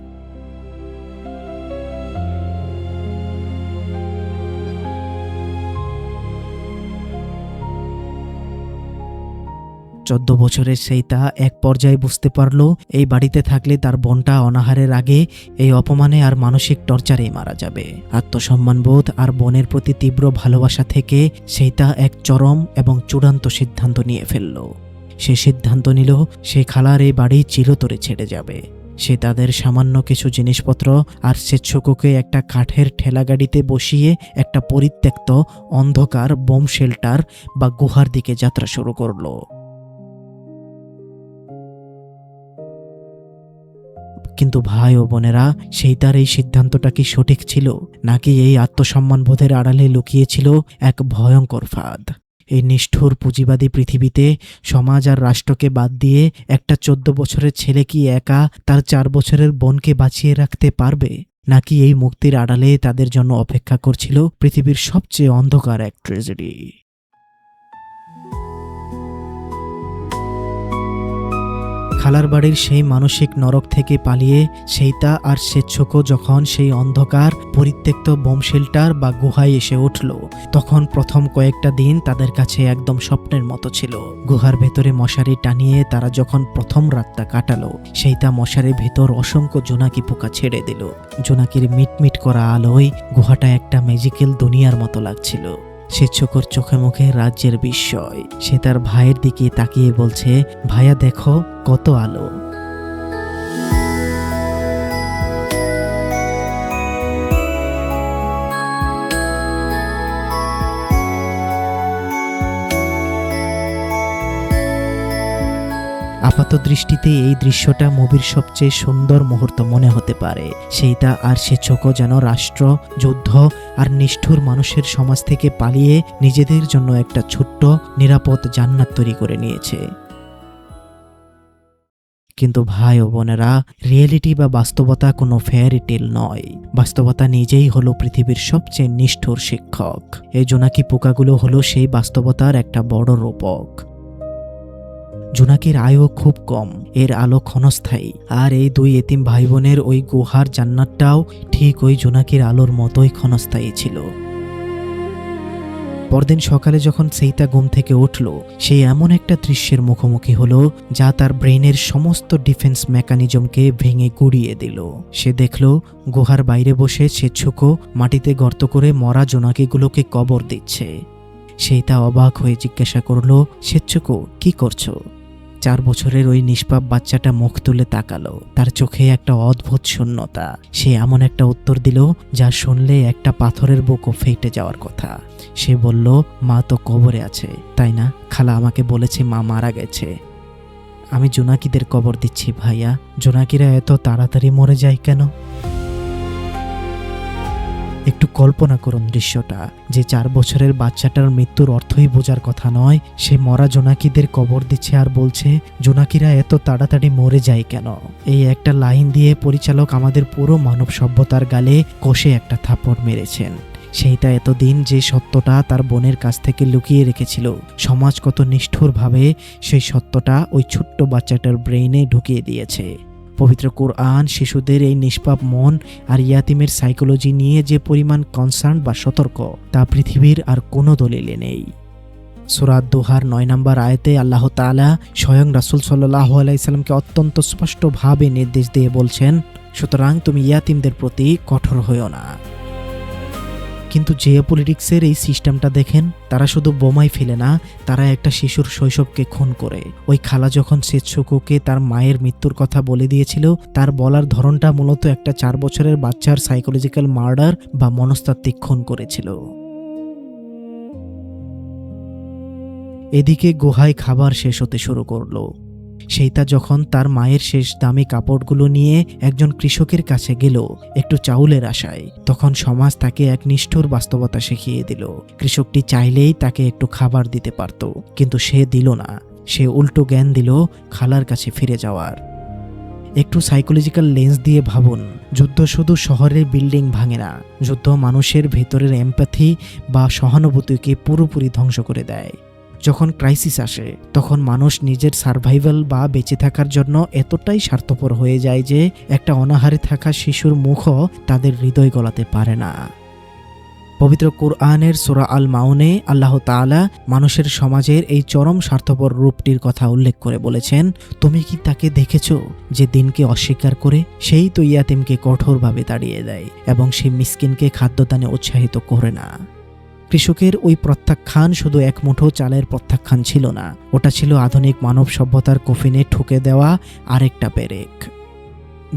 14 বছরের সেইতা এক পর্যায়ে বুঝতে পারল এই বাড়িতে থাকলে তার বোনটা অনাহারের আগে এই অপমানে আর মানসিক টর্চারেই মারা যাবে। আত্মসম্মানবোধ আর বোনের প্রতি তীব্র ভালোবাসা থেকে সেইতা এক চরম এবং চূড়ান্ত সিদ্ধান্ত নিয়ে ফেলল। সে সিদ্ধান্ত নিল সে খালার এই বাড়ি চিরতরে ছেড়ে যাবে। সে তাদের সামান্য কিছু জিনিসপত্র আর সেচ্ছুকোকে একটা কাঠের ঠেলাগাড়িতে বসিয়ে একটা পরিত্যক্ত অন্ধকার বোম শেল্টার বা গুহার দিকে যাত্রা শুরু করলো। কিন্তু ভাই ও বোনেরা, সেই তার এই সিদ্ধান্তটা কি সঠিক ছিল, নাকি এই আত্মসম্মানবোধের আড়ালে লুকিয়েছিল এক ভয়ঙ্কর ফাঁদ? এই নিষ্ঠুর পুঁজিবাদী পৃথিবীতে সমাজ আর রাষ্ট্রকে বাদ দিয়ে একটা 14 বছরের ছেলে কি একা তার 4 বছরের বোনকে বাঁচিয়ে রাখতে পারবে? নাকি এই মুক্তির আড়ালে তাদের জন্য অপেক্ষা করছিল পৃথিবীর সবচেয়ে অন্ধকার এক ট্র্যাজেডি? খালার বাড়ির সেই মানসিক নরক থেকে পালিয়ে সেইতা আর স্বেচ্ছকো যখন সেই অন্ধকার পরিত্যক্ত বোম শেল্টার বা গুহায় এসে উঠল, তখন প্রথম কয়েকটা দিন তাদের কাছে একদম স্বপ্নের মতো ছিল। গুহার ভেতরে মশারি টানিয়ে তারা যখন প্রথম রাতটা কাটালো, সেইতা মশারির ভেতর অসংখ্য জোনাকি পোকা ছেড়ে দিল। জোনাকির মিটমিট করা আলোয় গুহাটা একটা ম্যাজিক্যাল দুনিয়ার মতো লাগছিল। স্বেচ্ছকর চোখে মুখে রাজ্যের বিস্ময়। সে তার ভাইয়ের দিকে তাকিয়ে বলছে, ভাইয়া দেখো কত আলো। আপাত দৃষ্টিতে এই দৃশ্যটা মুভির সবচেয়ে সুন্দর মুহূর্ত মনে হতে পারে। সেইটা আর স্বেচ্ছকো যেন রাষ্ট্র, যুদ্ধ আর নিষ্ঠুর মানুষের সমাজ থেকে পালিয়ে নিজেদের জন্য একটা ছোট্ট নিরাপদ জান্নাত তৈরি করে নিয়েছে। কিন্তু ভাই ও বোনেরা, রিয়েলিটি বা বাস্তবতা কোনো ফেয়ারি টেল নয়। বাস্তবতা নিজেই হলো পৃথিবীর সবচেয়ে নিষ্ঠুর শিক্ষক। এই জোনাকি পোকাগুলো হলো সেই বাস্তবতার একটা বড় রূপক। জোনাকির আয়ু খুব কম, এর আলো ক্ষণস্থায়ী, আর এই দুই এতিম ভাই বোনের ওই গুহার জান্নাতটাও ঠিক ওই জোনাকির আলোর মতোই ক্ষণস্থায়ী ছিল। পরদিন সকালে যখন সেইতা ঘুম থেকে উঠল, সে এমন একটা দৃশ্যের মুখোমুখি হলো যা তার ব্রেনের সমস্ত ডিফেন্স মেকানিজমকে ভেঙে গুড়িয়ে দিল। সে দেখল গুহার বাইরে বসে স্বেচ্ছকো মাটিতে গর্ত করে মরা জোনাকিগুলোকে কবর দিচ্ছে। সেইতা অবাক হয়ে জিজ্ঞাসা করল, স্বেচ্ছকো কি করছো? 4 বছরের ওই নিষ্পাপ বাচ্চাটা মুখ তুলে তাকালো। তার চোখে একটা অদ্ভুত শূন্যতা। সে এমন একটা উত্তর দিল যা শুনলে একটা পাথরের বুকও ফেটে যাওয়ার কথা। সে বলল, মা তো কবরে আছে, তাই না? খালা আমাকে বলেছে মা মারা গেছে। আমি জোনাকিদের কবর দিচ্ছি ভাইয়া। জোনাকিরা এত তাড়াতাড়ি মরে যায় কেন? একটু কল্পনা করুন দৃশ্যটা, যে 4 বছরের বাচ্চাটার মৃত্যুর অর্থই বোঝার কথা নয়, সে মরা জোনাকিদের কবর দিচ্ছে আর বলছে জোনাকিরা এত তাড়াতাড়ি মরে যায় কেন। এই একটা লাইন দিয়ে পরিচালক আমাদের পুরো মানব সভ্যতার গালে কষে একটা থাপড় মেরেছেন। সেইটা এতদিন যে সত্যটা তার বোনের কাছ থেকে লুকিয়ে রেখেছিল, সমাজ কত নিষ্ঠুরভাবে সেই সত্যটা ওই ছোট্ট বাচ্চাটার ব্রেইনে ঢুকিয়ে দিয়েছে। পবিত্র কোরআন শিশুদের এই নিষ্পাপ মন আর ইয়াতিমের সাইকোলজি নিয়ে যে পরিমাণ কনসার্ন বা সতর্ক, তা পৃথিবীর আর কোনো দলিলে নেই। সূরা দোহার 9 নম্বর আয়াতে আল্লাহ তাআলা স্বয়ং রাসূল সাল্লাল্লাহু আলাইহি সাল্লামকে অত্যন্ত স্পষ্টভাবে নির্দেশ দিয়ে বলছেন, সুতরাং তুমি ইয়াতিমদের প্রতি কঠোর হইও না। কিন্তু জিওপলিটিক্সের এই সিস্টেমটা দেখেন, তারা শুধু বোমাই ফেলে না, তারা একটা শিশুর শৈশবকে খুন করে। ওই খালা যখন স্বেচ্ছকোকে তার মায়ের মৃত্যুর কথা বলে দিয়েছিল, তার বলার ধরনটা মূলত একটা 4 বছরের বাচ্চার সাইকোলজিক্যাল মার্ডার বা মনস্তাত্ত্বিক খুন করেছিল। এদিকে গুহায় খাবার শেষ হতে শুরু করলো। সেইটা যখন তার মায়ের শেষ দামি কাপড়গুলো নিয়ে একজন কৃষকের কাছে গেল একটু চাউলের আশায়, তখন সমাজ তাকে এক নিষ্ঠুর বাস্তবতা শিখিয়ে দিল। কৃষকটি চাইলেই তাকে একটু খাবার দিতে পারত, কিন্তু সে দিল না। সে উল্টো জ্ঞান দিল খালার কাছে ফিরে যাওয়ার। একটু সাইকোলজিক্যাল লেন্স দিয়ে ভাবুন, যুদ্ধ শুধু শহরের বিল্ডিং ভাঙে না, যুদ্ধ মানুষের ভেতরের এমপ্যাথি বা সহানুভূতিকে পুরোপুরি ধ্বংস করে দেয়। যখন ক্রাইসিস আসে, তখন মানুষ নিজের সার্ভাইভাল বা বেঁচে থাকার জন্য এতটাই স্বার্থপর হয়ে যায় যে একটা অনাহারে থাকা শিশুর মুখও তাদের হৃদয় গলাতে পারে না। পবিত্র কোরআনের সূরা আল মাউনে আল্লাহ তাআলা মানুষের সমাজের এই চরম স্বার্থপর রূপটির কথা উল্লেখ করে বলেছেন, তুমি কি তাকে দেখেছো যে দিনকে অস্বীকার করে সেই তো ইয়াতিমকে কঠোরভাবে তাড়িয়ে দেয় এবং সে মিসকিনকে খাদ্যদানে উৎসাহিত করে না। কৃষকের ওই প্রত্যাখ্যান শুধু এক মুঠো চালের প্রত্যাখ্যান ছিল না, ওটা ছিল আধুনিক মানব সভ্যতার কফিনে ঠুকে দেওয়া আরেকটা পেরেক।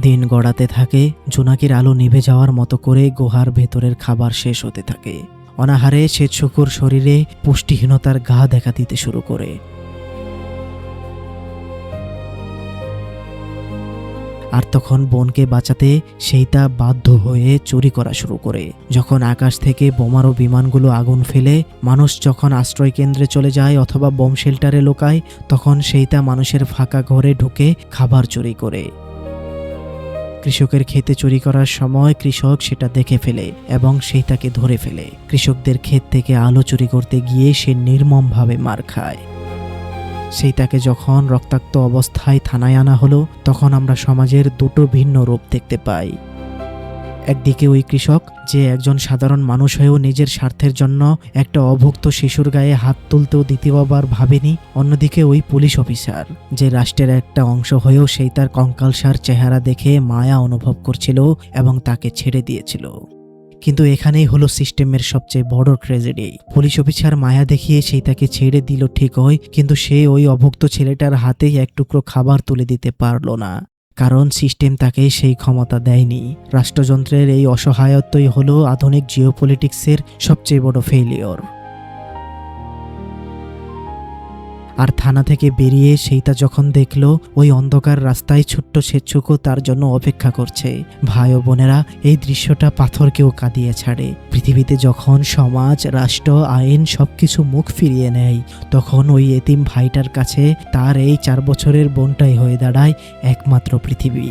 দিন গড়াতে থাকে, জোনাকির আলো নিভে যাওয়ার মতো করে গুহার ভেতরের খাবার শেষ হতে থাকে। অনাহারে স্বেচ্ছকুর শরীরে পুষ্টিহীনতার ঘা দেখা দিতে শুরু করে। আর তখন বোনকে বাঁচাতে সেইতা বাধ্য হয়ে চুরি করা শুরু করে। যখন আকাশ থেকে বোমারু বিমানগুলো আগুন ফেলে, মানুষ যখন আশ্রয় কেন্দ্রে চলে যায় অথবা বোম শেল্টারে লুকায়, তখন সেইতা মানুষের ফাঁকা ঘরে ঢুকে খাবার চুরি করে। কৃষকের ক্ষেতে চুরি করার সময় কৃষক সেটা দেখে ফেলে এবং সেই তাকে ধরে ফেলে। কৃষকদের ক্ষেত থেকে আলু চুরি করতে গিয়ে সে নির্মমভাবে মার খায়। সেই তাকে যখন রক্তাক্ত অবস্থায় থানায় আনা হলো, তখন আমরা সমাজের দুটো ভিন্ন রূপ দেখতে পাই। একদিকে ওই কৃষক যে একজন সাধারণ মানুষ হয়েও নিজের স্বার্থের জন্য একটা অভুক্ত শিশুর গায়ে হাত তুলতেও দ্বিতীয়বার ভাবেনি। অন্যদিকে ওই পুলিশ অফিসার যে রাষ্ট্রের একটা অংশ হয়েও সেই তার কঙ্কালসার চেহারা দেখে মায়া অনুভব করছিল এবং তাকে ছেড়ে দিয়েছিল। কিন্তু এখানেই হলো সিস্টেমের সবচেয়ে বড় ট্র্যাজেডি। পুলিশ অফিসার মায়া দেখিয়ে সেই তাকে ছেড়ে দিল ঠিক হয়, কিন্তু সে ওই অভুক্ত ছেলেটার হাতেই এক টুকরো খাবার তুলে দিতে পারলো না, কারণ সিস্টেম তাকে সেই ক্ষমতা দেয়নি। রাষ্ট্রযন্ত্রের এই অসহায়ত্বই হলো আধুনিক জিওপলিটিক্সের সবচেয়ে বড় ফেইলিওর। আর থানা থেকে বেরিয়ে সেইটা যখন দেখলো ওই অন্ধকার রাস্তায় ছোট্ট স্বেচ্ছুকও তার জন্য অপেক্ষা করছে, ভাই ও বোনেরা, এই দৃশ্যটা পাথরকেও কাঁদিয়ে ছাড়ে। পৃথিবীতে যখন সমাজ, রাষ্ট্র, আইন সবকিছু মুখ ফিরিয়ে নেয়, তখন ওই এতিম ভাইটার কাছে তার এই 4 বছরের বোনটাই হয়ে দাঁড়ায় একমাত্র পৃথিবী।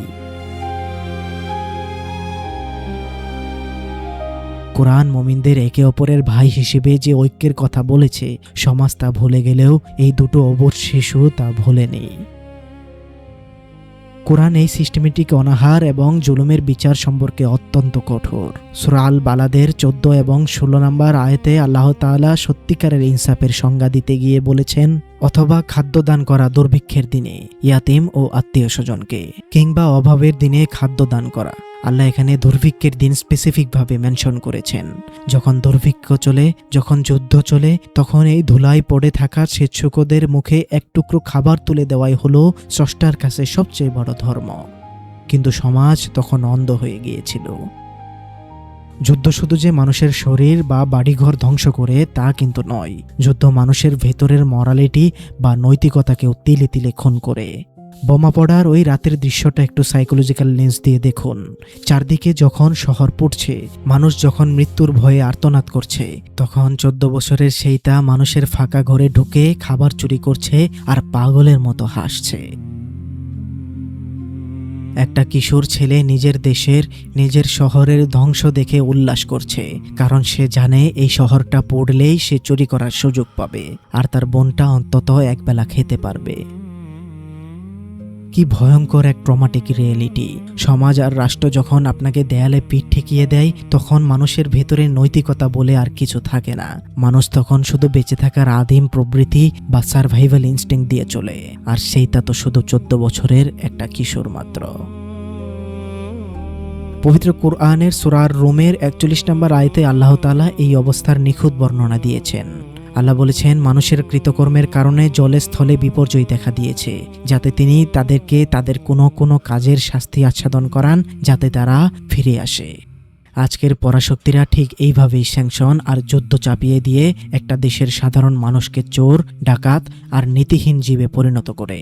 কোরআন মুমিনদের একে অপরের ভাই হিসেবে যে ঐক্যের কথা বলেছে, সমাজ তা ভুলে গেলেও এই দুটো অবশ শিশু তা ভোলেনি। কোরআন এই সিস্টেমেটিক অনাহার এবং জুলুমের বিচার সম্পর্কে অত্যন্ত কঠোর। সূরা আল বালাদের 14 এবং 16 নম্বর আয়াতে আল্লাহ তাআলা সত্যিকারের ইনসাফের সংজ্ঞা দিতে গিয়ে বলেছেন, অথবা খাদ্য দান করা দুর্ভিক্ষের দিনে ইয়াতিম ও আত্মীয় স্বজনকে, কিংবা অভাবের দিনে খাদ্য দান করা। আল্লাহ এখানে দুর্ভিক্ষের দিন স্পেসিফিকভাবে মেনশন করেছেন। যখন দুর্ভিক্ষ চলে, যখন যুদ্ধ চলে, তখন এই ধুলায় পড়ে থাকা স্বেচ্ছুকদের মুখে এক টুকরো খাবার তুলে দেওয়াই হলো স্রষ্টার কাছে সবচেয়ে বড় ধর্ম। কিন্তু সমাজ তখন অন্ধ হয়ে গিয়েছিল। যুদ্ধ শুধু যে মানুষের শরীর বা বাড়িঘর ধ্বংস করে তা কিন্তু নয়, যুদ্ধ মানুষের ভেতরের মরালিটি বা নৈতিকতাকেও তিলে তিলে খুন করে। বোমা পড়ার ওই রাতের দৃশ্যটা একটু সাইকোলজিক্যাল লেন্স দিয়ে দেখুন। চারদিকে যখন শহর পুড়ছে, মানুষ যখন মৃত্যুর ভয়ে আর্তনাদ করছে, তখন 14 বছরের সেইটা মানুষের ফাঁকা ঘরে ঢুকে খাবার চুরি করছে আর পাগলের মতো হাসছে। একটা কিশোর ছেলে নিজের দেশের, নিজের শহরের ধ্বংস দেখে উল্লাস করছে, কারণ সে জানে এই শহরটা পড়লেই সে চুরি করার সুযোগ পাবে আর তার বোনটা অন্তত একবেলা খেতে পারবে। কি ভয়ঙ্কর এক ট্রমাটিক রিয়েলিটি। সমাজ আর রাষ্ট্র যখন আপনাকে দেয়ালে পিঠ ঠেকিয়ে দেয়, তখন মানুষের ভেতরে নৈতিকতা বলে আর কিছু থাকে না। মানুষ তখন শুধু বেঁচে থাকার আদিম প্রবৃত্তি বা সার্ভাইভাল ইনস্টিংক্ট দিয়ে চলে, আর সেইটা তো শুধু 14 বছরের একটা কিশোর মাত্র। পবিত্র কুরআনের সূরা রুমের 41 নম্বর আয়াতে আল্লাহ তাআলা এই অবস্থার নিখুঁত বর্ণনা দিয়েছেন। আল্লাহ বলেছেন, মানুষের কৃতকর্মের কারণে জলে স্থলে বিপর্যয় দেখা দিয়েছে, যাতে তিনি তাদেরকে তাদের কোনো কাজের শাস্তি আচ্ছাদন করান, যাতে তারা ফিরে আসে। আজকের পরাশক্তিরা ঠিক এইভাবেই স্যাংশন আর যুদ্ধ চাপিয়ে দিয়ে একটা দেশের সাধারণ মানুষকে চোর, ডাকাত আর নীতিহীন জীবে পরিণত করে।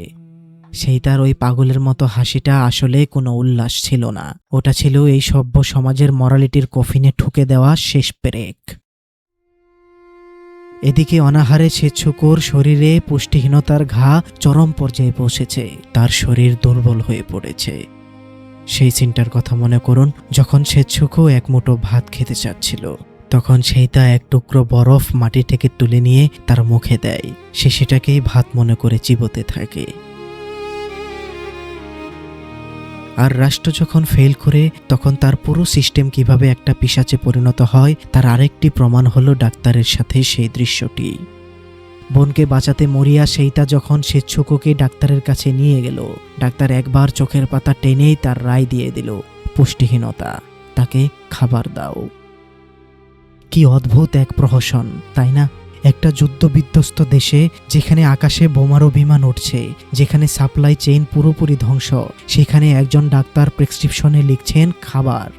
সেই তার ওই পাগলের মতো হাসিটা আসলে কোনো উল্লাস ছিল না, ওটা ছিল এই সভ্য সমাজের মরালিটির কফিনে ঠুকে দেওয়া শেষ পেরেক। এদিকে অনাহারে স্বেচ্ছুকর শরীরে পুষ্টিহীনতার ঘা চরম পর্যায়ে পৌঁছেছে, তার শরীর দুর্বল হয়ে পড়েছে। সেই চিন্তার কথা মনে করুন, যখন স্বেচ্ছুকও এক মুঠো ভাত খেতে চাচ্ছিল, তখন সেই তা এক টুকরো বরফ মাটি থেকে তুলে নিয়ে তার মুখে দেয়, সে সেটাকেই ভাত মনে করে চিবোতে থাকে। আর রাষ্ট্র যখন ফেল করে, তখন তার পুরো সিস্টেম কিভাবে একটা পিশাচে পরিণত হয় তার আরেকটি প্রমাণ হলো ডাক্তারের সাথে সেই দৃশ্যটি। বোনকে বাঁচাতে মরিয়া সেইটা যখন স্বেচ্ছুককে ডাক্তারের কাছে নিয়ে গেল, ডাক্তার একবার চোখের পাতা টেনেই তার রায় দিয়ে দিল, পুষ্টিহীনতা, তাকে খাবার দাও। কি অদ্ভুত এক প্রহসন, তাই না? একটা যুদ্ধ বিধ্বস্ত দেশে, যেখানে আকাশে বোমারু বিমান উঠছে, যেখানে সাপ্লাই চেইন পুরোপুরি ধ্বংস, সেখানে একজন ডাক্তার প্রেসক্রিপশনে লিখছেন খাবার।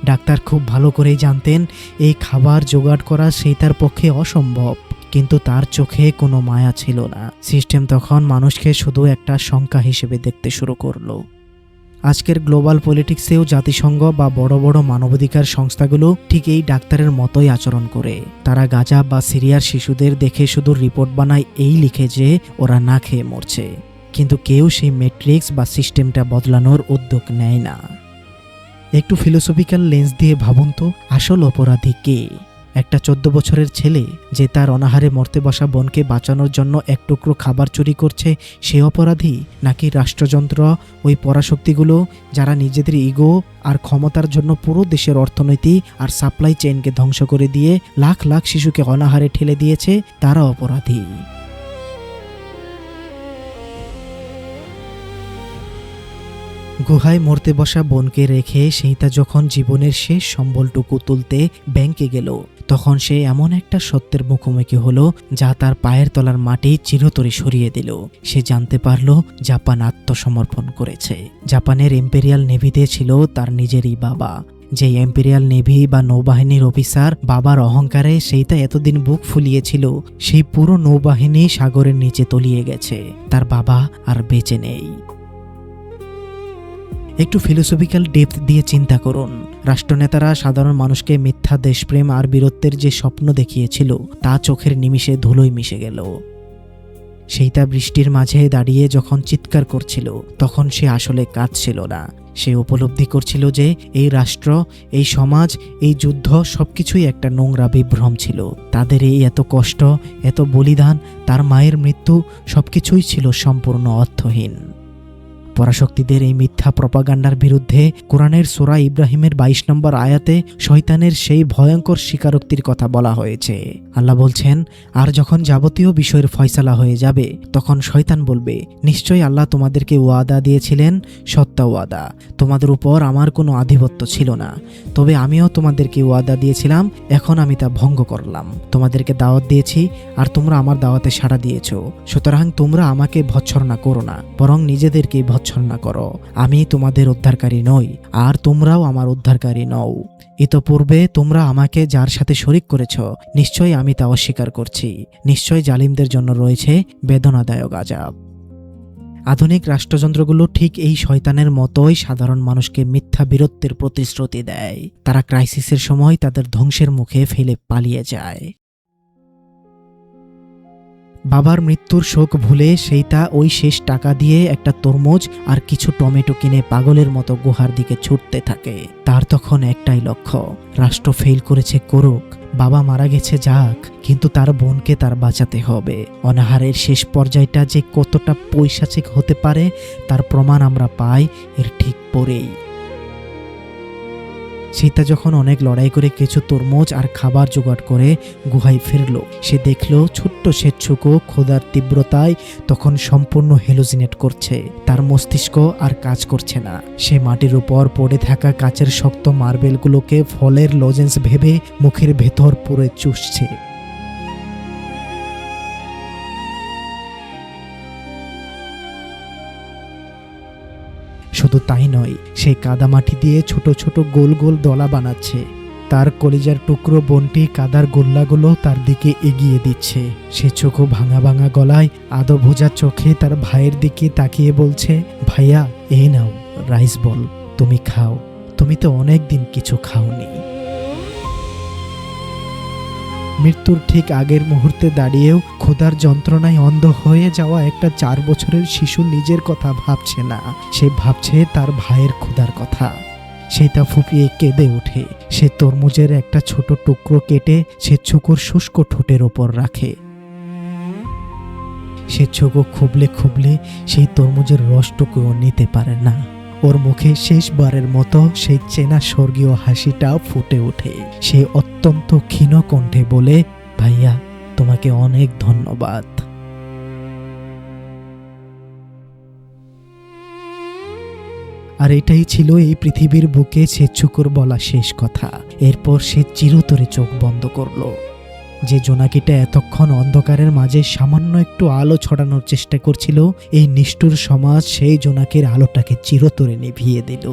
ডাক্তার খুব ভালো করেই জানতেন এই খাবার জোগাড় করা সেই তার পক্ষে অসম্ভব, কিন্তু তার চোখে কোনো মায়া ছিল না। সিস্টেম তখন মানুষকে শুধু একটা সংখ্যা হিসেবে দেখতে শুরু করলো। আজকের গ্লোবাল পলিটিক্সেও জাতিসংঘ বা বড় বড় মানবাধিকার সংস্থাগুলো ঠিক এই ডাক্তারের মতোই আচরণ করে। তারা গাজা বা সিরিয়ার শিশুদের দেখে শুধু রিপোর্ট বানায়, এই লিখে যে ওরা না খেয়ে মরছে, কিন্তু কেউ সেই ম্যাট্রিক্স বা সিস্টেমটা বদলানোর উদ্যোগ নেয় না। একটু ফিলোসফিক্যাল লেন্স দিয়ে ভাবুন তো, আসল অপরাধী কে? একটা 14 বছরের ছেলে যে তার অনাহারে মরতে বসা বোনকে বাঁচানোর জন্য এক টুকরো খাবার চুরি করছে, সে অপরাধী? নাকি রাষ্ট্রযন্ত্র, ওই পরাশক্তিগুলো যারা নিজেদের ইগো আর ক্ষমতার জন্য পুরো দেশের অর্থনীতি আর সাপ্লাই চেইনকে ধ্বংস করে দিয়ে লাখ লাখ শিশুকে অনাহারে ঠেলে দিয়েছে, তারা অপরাধী? গুহায় মরতে বসা বোনকে রেখে সেইটা যখন জীবনের শেষ সম্বলটুকু তুলতে ব্যাংকে গেল, তখন সে এমন একটা সত্যের মুখোমুখি হলো যা তার পায়ের তলার মাটি চিরতরে সরিয়ে দিল। সে জানতে পারল জাপান আত্মসমর্পণ করেছে। জাপানের ইম্পেরিয়াল নেভিতে ছিল তার নিজেরই বাবা। যে ইম্পেরিয়াল নেভি বা নৌবাহিনীর অফিসার বাবার অহংকারে সেইটা এতদিন বুক ফুলিয়েছিল, সেই পুরো নৌবাহিনী সাগরের নিচে তলিয়ে গেছে। তার বাবা আর বেঁচে নেই। একটু ফিলোসফিক্যাল ডেপথ দিয়ে চিন্তা করুন। রাষ্ট্রনেতারা সাধারণ মানুষকে মিথ্যা দেশপ্রেম আর বীরত্বের যে স্বপ্ন দেখিয়েছিল, তা চোখের নিমিষে ধুলোয় মিশে গেল। সেইটা বৃষ্টির মাঝে দাঁড়িয়ে যখন চিৎকার করছিল, তখন সে আসলে কাঁদছিল না। সে উপলব্ধি করছিল যে এই রাষ্ট্র, এই সমাজ, এই যুদ্ধ সবকিছুই একটা নোংরা বিভ্রম ছিল। তাদের এই এত কষ্ট, এত বলিদান, তার মায়ের মৃত্যু, সবকিছুই ছিল সম্পূর্ণ অর্থহীন। পরাশক্তিদের এই মিথ্যা প্রপাগান্ডার বিরুদ্ধে কোরআনের সূরা ইব্রাহিমের 22 নম্বর আয়াতে শয়তানের সেই ভয়ঙ্কর স্বীকারোক্তির কথা বলা হয়েছে। আল্লাহ বলছেন, আর যখন যাবতীয় বিষয়ের ফয়সালা হয়ে যাবে, তখন শয়তান বলবে, নিশ্চয়ই আল্লাহ তোমাদেরকে ওয়াদা দিয়েছিলেন, সত্য ওয়াদা, তোমাদের উপর আমার কোনো আধিপত্য ছিল না, তবে আমিও তোমাদেরকে ওয়াদা দিয়েছিলাম, এখন আমি তা ভঙ্গ করলাম। তোমাদেরকে দাওয়াত দিয়েছি আর তোমরা আমার দাওয়াতে সাড়া দিয়েছ, সুতরাং তোমরা আমাকে ভৎসনা করো না, বরং নিজেদেরকে ভৎসনা করো। আমি তোমাদের উদ্ধারকারী নই, আর তোমরাও আমার উদ্ধারকারী নও। ইতপূর্বে তোমরা আমাকে যার সাথে শরিক করেছ, নিশ্চয়ই আমি তা অস্বীকার করছি। নিশ্চয়ই জালিমদের জন্য রয়েছে বেদনাদায়ক আযাব। আধুনিক রাষ্ট্রযন্ত্রগুলো ঠিক এই শয়তানের মতোই সাধারণ মানুষকে মিথ্যা বীরত্বের প্রতিশ্রুতি দেয়। তারা ক্রাইসিসের সময় তাদের ধ্বংসের মুখে ফেলে পালিয়ে যায়। বাবার মৃত্যুর শোক ভুলে সেইটা ওই শেষ টাকা দিয়ে একটা তরমুজ আর কিছু টমেটো কিনে পাগলের মতো গুহার দিকে ছুটতে থাকে। তার তখন একটাই লক্ষ্য, রাষ্ট্র ফেল করেছে করুক, বাবা মারা গেছে যাক, কিন্তু তার বোনকে তার বাঁচাতে হবে। অনাহারের শেষ পর্যায়টা যে কতটা পৈশাচিক হতে পারে, তার প্রমাণ আমরা পাই এর ঠিক পরেই। সীতা যখন অনেক লড়াই করে কিছু তরমুজ আর খাবার জোগাড় করে গুহায় ফিরল, সে দেখল ছোট্ট শ্বেতশুকো ক্ষুধার তীব্রতায় তখন সম্পূর্ণ হেলুজিনেট করছে। তার মস্তিষ্ক আর কাজ করছে না। সে মাটির উপর পড়ে থাকা কাচের শক্ত মার্বেলগুলোকে ফলের লজেন্স ভেবে মুখের ভেতর পুরে চুষছে। শুধু তাই নয়, সে কাদামাটি দিয়ে ছোট ছোট গোল গোল দলা বানাচ্ছে। তার কলিজার টুকরো বোনটি কাদার গোল্লাগুলো তার দিকে এগিয়ে দিচ্ছে। সে চোখও ভাঙা ভাঙা গলায় আদো ভোজা চোখে তার ভাইয়ের দিকে তাকিয়ে বলছে, ভাইয়া এই নাও রাইস বল, তুমি খাও, তুমি তো অনেক দিন কিছু খাওনি। মৃত্যুর ঠিক আগের মুহূর্তে দাঁড়িয়েও ক্ষুধার যন্ত্রণায় অন্ধ হয়ে যাওয়া একটা 4 বছরের শিশু নিজের কথা ভাবছে না, সে ভাবছে তার ভাইয়ের ক্ষুধার কথা। সে তা ফুপিয়ে কেঁদে ওঠে। সে তরমুজের একটা ছোট টুকরো কেটে সে ছুকুর শুষ্ক ঠোঁটের ওপর রাখে। সে ছুকো খুবলে খুবলে সেই তরমুজের রসটুকুও নিতে পারে না। ওর মুখে শেষবারের মতো সেই চেনা স্বর্গীয় হাসিটা ফুটে ওঠে। সে অত্যন্ত ক্ষীণ কণ্ঠে বলে, ভাইয়া তোমাকে অনেক ধন্যবাদ। আর এটাই ছিল এই পৃথিবীর বুকে ছেচ্ছুকুর বলা শেষ কথা। এরপর সে চিরতরে চোখ বন্ধ করল। যে জোনাকিটা এতক্ষণ অন্ধকারের মাঝে সামান্য একটু আলো ছড়ানোর চেষ্টা করছিল, এই নিষ্ঠুর সমাজ সেই জোনাকির আলোটাকে চিরতরে নিভিয়ে দিল।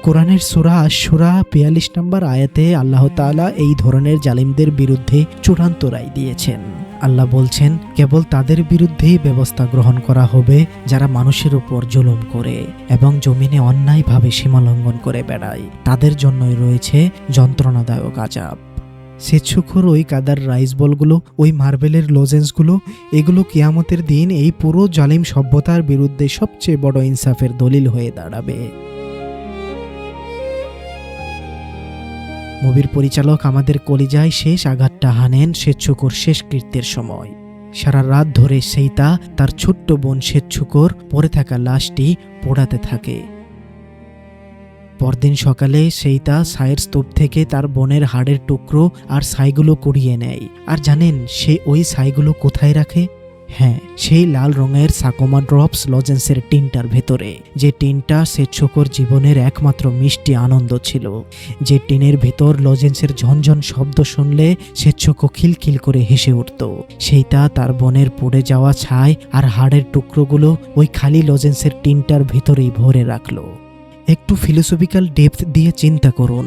কোরআনের সূরা আশ-শূরা ৪২ নম্বর আয়াতে আল্লাহ তাআলা এই ধরনের জালিমদের বিরুদ্ধে চূড়ান্ত রায় দিয়েছেন। আল্লাহ বলছেন, কেবল তাদের বিরুদ্ধেই ব্যবস্থা গ্রহণ করা হবে যারা মানুষের উপর জুলুম করে এবং জমিনে অন্যায়ভাবে সীমালঙ্ঘন করে বেড়ায়। তাদের জন্যই রয়েছে যন্ত্রণাদায়ক আযাব। স্বেচ্ছুখোর ওই কাদার রাইস বলগুলো, ওই মার্বেলের লজেন্সগুলো, এগুলো কিয়ামতের দিন এই পুরো জালিম সভ্যতার বিরুদ্ধে সবচেয়ে বড় ইনসাফের দলিল হয়ে দাঁড়াবে। মুভির পরিচালক আমাদের কলিজায় শেষ আঘাতটা হানেন স্বেচ্ছুকোর শেষকৃত্যের সময়। সারা রাত ধরে সেইতা তার ছোট্ট বোন স্বেচ্ছুকোর পড়ে থাকা লাশটি পোড়াতে থাকে। পরদিন সকালে সেইতা ছায়ের স্তূপ থেকে তার বোনের হাড়ের টুকরো আর ছাইগুলো কুড়িয়ে নেয়। আর জানেন সে ওই ছাইগুলো কোথায় রাখে? হ্যাঁ, সেই লাল রঙের সাকোমা ড্রপস লজেন্সের টিনটার ভেতরে, যে টিনটা স্বেচ্ছুকোর জীবনের একমাত্র মিষ্টি আনন্দ ছিল। যে টিনের ভেতর লজেন্সের ঝনঝন শব্দ শুনলে স্বেচ্ছুকো খিলখিল করে হেসে উঠত। সেইটা তার বোনের পড়ে যাওয়া ছাই আর হাড়ের টুকরোগুলো ওই খালি লজেন্সের টিনটার ভেতরেই ভরে রাখলো। একটু ফিলোসফিক্যাল ডেপথ দিয়ে চিন্তা করুন,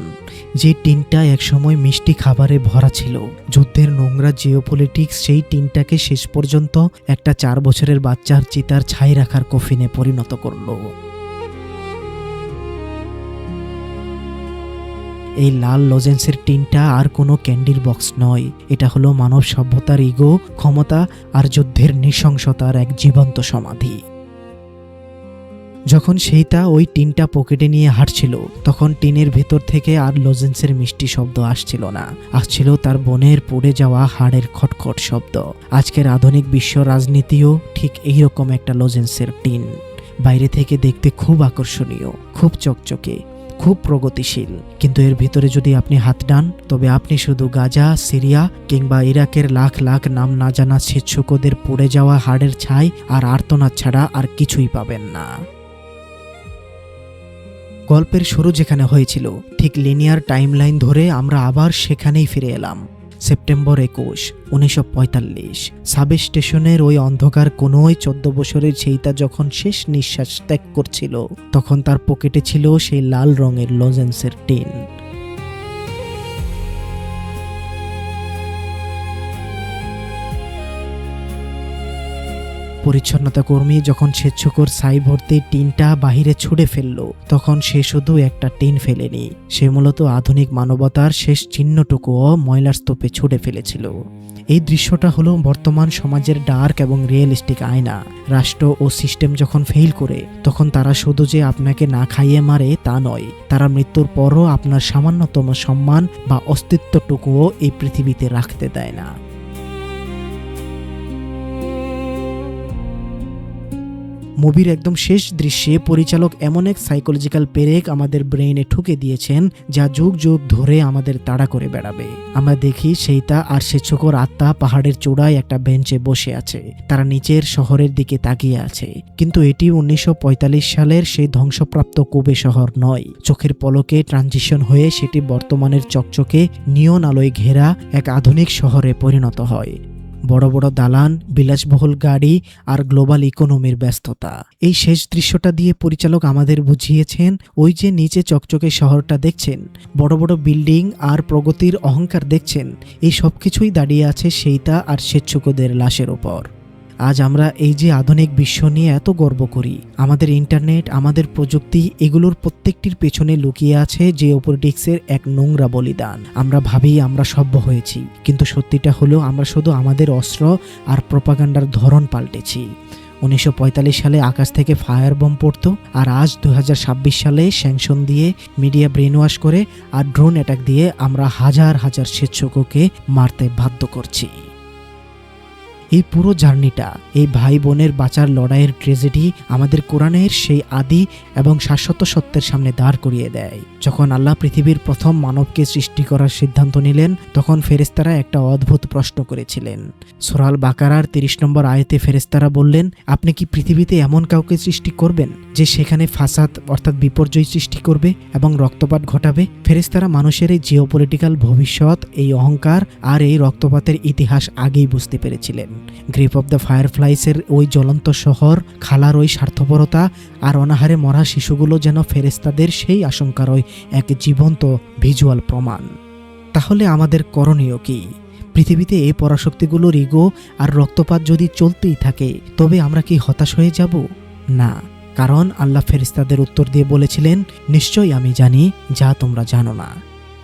যে টিনটা একসময় মিষ্টি খাবারে ভরা ছিল, যুদ্ধের নোংরা জিওপলিটিক্স সেই টিনটাকে শেষ পর্যন্ত একটা 4 বছরের বাচ্চার চিতার ছাই রাখার কফিনে পরিণত করল। এই লাল লজেন্সের টিনটা আর কোনো ক্যান্ডির বক্স নয়, এটা হলো মানব সভ্যতার ইগো, ক্ষমতা আর যুদ্ধের নৃশংসতার এক জীবন্ত সমাধি। যখন সেইটা ওই টিনটা পকেটে নিয়ে হাঁটছিল, তখন টিনের ভেতর থেকে আর লজেন্সের মিষ্টি শব্দ আসছিল না, আসছিল তার বোনের পড়ে যাওয়া হাড়ের খটখট শব্দ। আজকের আধুনিক বিশ্ব রাজনীতিও ঠিক এইরকম একটা লজেন্সের টিন। বাইরে থেকে দেখতে খুব আকর্ষণীয়, খুব চকচকে, খুব প্রগতিশীল, কিন্তু এর ভিতরে যদি আপনি হাত ডান, তবে আপনি শুধু গাজা, সিরিয়া কিংবা ইরাকের লাখ লাখ নাম না জানা স্বেচ্ছুকদের পড়ে যাওয়া হাড়ের ছাই আর আর্তনাদ ছাড়া আর কিছুই পাবেন না। গল্পের শুরু যেখানে হয়েছিল, ঠিক লিনিয়ার টাইমলাইন ধরে আমরা আবার সেখানেই ফিরে এলাম। সেপ্টেম্বর 21, 1945, সাব স্টেশনের ওই অন্ধকার কোনোই 14 বছরের সেইটা যখন শেষ নিঃশ্বাস ত্যাগ করছিল, তখন তার পকেটে ছিল সেই লাল রঙের লজেন্সের টিন। পরিচ্ছন্নতা কর্মী যখন স্বেচ্ছুকর ছাই ভর্তি টিনটা বাহিরে ছুড়ে ফেলল, তখন সে শুধু একটা টিন ফেলেনি, সে মূলত আধুনিক মানবতার শেষ চিহ্নটুকুও ময়লার স্তূপে ছুড়ে ফেলেছিল। এই দৃশ্যটা হলো বর্তমান সমাজের ডার্ক এবং রিয়েলিস্টিক আয়না। রাষ্ট্র ও সিস্টেম যখন ফেল করে, তখন তারা শুধু যে আপনাকে না খাইয়ে মারে তা নয়, তারা মৃত্যুর পরও আপনার সামান্যতম সম্মান বা অস্তিত্বটুকুও এই পৃথিবীতে রাখতে দেয় না। মুভির একদম শেষ দৃশ্যে পরিচালক এমন এক সাইকোলজিক্যাল পেরেক আমাদের ব্রেইনে ঠুকে দিয়েছেন, যা যুগ যুগ ধরে আমাদের তাড়া করে বেড়াবে। আমরা দেখি সেইটা আর স্বেচ্ছুকর আত্মা পাহাড়ের চূড়ায় একটা বেঞ্চে বসে আছে, তারা নিচের শহরের দিকে তাকিয়ে আছে। কিন্তু এটি 1945 সালের সেই ধ্বংসপ্রাপ্ত কোবে শহর নয়। চোখের পলকে ট্রানজিশন হয়ে সেটি বর্তমানের চকচকে নিয়ন আলোয় ঘেরা এক আধুনিক শহরে পরিণত হয়। বড় বড় দালান, বিলাসবহুল গাড়ি আর গ্লোবাল ইকোনমির ব্যস্ততা। এই শেষ দৃশ্যটা দিয়ে পরিচালক আমাদের বুঝিয়েছেন, ওই যে নিচে চকচকে শহরটা দেখছেন, বড় বড় বিল্ডিং আর প্রগতির অহংকার দেখছেন, এই সব কিছুই দাঁড়িয়ে আছে সেইটা আর স্বেচ্ছুকদের লাশের ওপর। আজ আমরা এই যে আধুনিক বিশ্ব নিয়ে এত গর্ব করি, আমাদের ইন্টারনেট, আমাদের প্রযুক্তি, এগুলোর প্রত্যেকটির পেছনে লুকিয়ে আছে জিওপলিটিক্সের এক নোংরা বলিদান। আমরা ভাবি আমরা সভ্য হয়েছি, কিন্তু সত্যিটা হলো আমরা শুধু আমাদের অস্ত্র আর প্রপাগান্ডার ধরন পাল্টেছি। 1945 সালে আকাশ থেকে ফায়ার বোম পড়তো, আর আজ 2026 সালে স্যাংশন দিয়ে, মিডিয়া ব্রেনওয়াশ করে আর ড্রোন অ্যাটাক দিয়ে আমরা হাজার হাজার স্বেচ্ছুককে মারতে বাধ্য করছি। এই পুরো জার্নিটা, এই ভাই বোনের বাঁচার লড়াইয়ের ট্র্যাজেডি আমাদের কোরআনের সেই আদি এবং শাশ্বত সত্যের সামনে দাঁড় করিয়ে দেয়। যখন আল্লাহ পৃথিবীর প্রথম মানবকে সৃষ্টি করার সিদ্ধান্ত নিলেন, তখন ফেরেশতারা একটা অদ্ভুত প্রশ্ন করেছিলেন। সূরা আল বাকারার 30 নম্বর আয়াতে ফেরেশতারা বললেন, আপনি কি পৃথিবীতে এমন কাউকে সৃষ্টি করবেন যে সেখানে ফাসাদ অর্থাৎ বিপর্যয় সৃষ্টি করবে এবং রক্তপাত ঘটাবে? ফেরেশতারা মানুষের এই জিওপলিটিক্যাল ভবিষ্যৎ, এই অহংকার আর এই রক্তপাতের ইতিহাস আগেই বুঝতে পেরেছিলেন। গ্রিপ অফ দ্য ফায়ারফ্লাইসের ওই জ্বলন্ত শহর, খালার ওই স্বার্থপরতা আর অনাহারে মরা শিশুগুলো যেন ফেরেশতাদের সেই আশঙ্কারই এক জীবন্ত ভিজুয়াল প্রমাণ। তাহলে আমাদের করণীয় কি? পৃথিবীতে এই পরাশক্তিগুলোর ইগো আর রক্তপাত যদি চলতেই থাকে, তবে আমরা কি হতাশ হয়ে যাব? না, কারণ আল্লাহ ফেরেশতাদের উত্তর দিয়ে বলেছিলেন, নিশ্চয়ই আমি জানি যা তোমরা জানো না।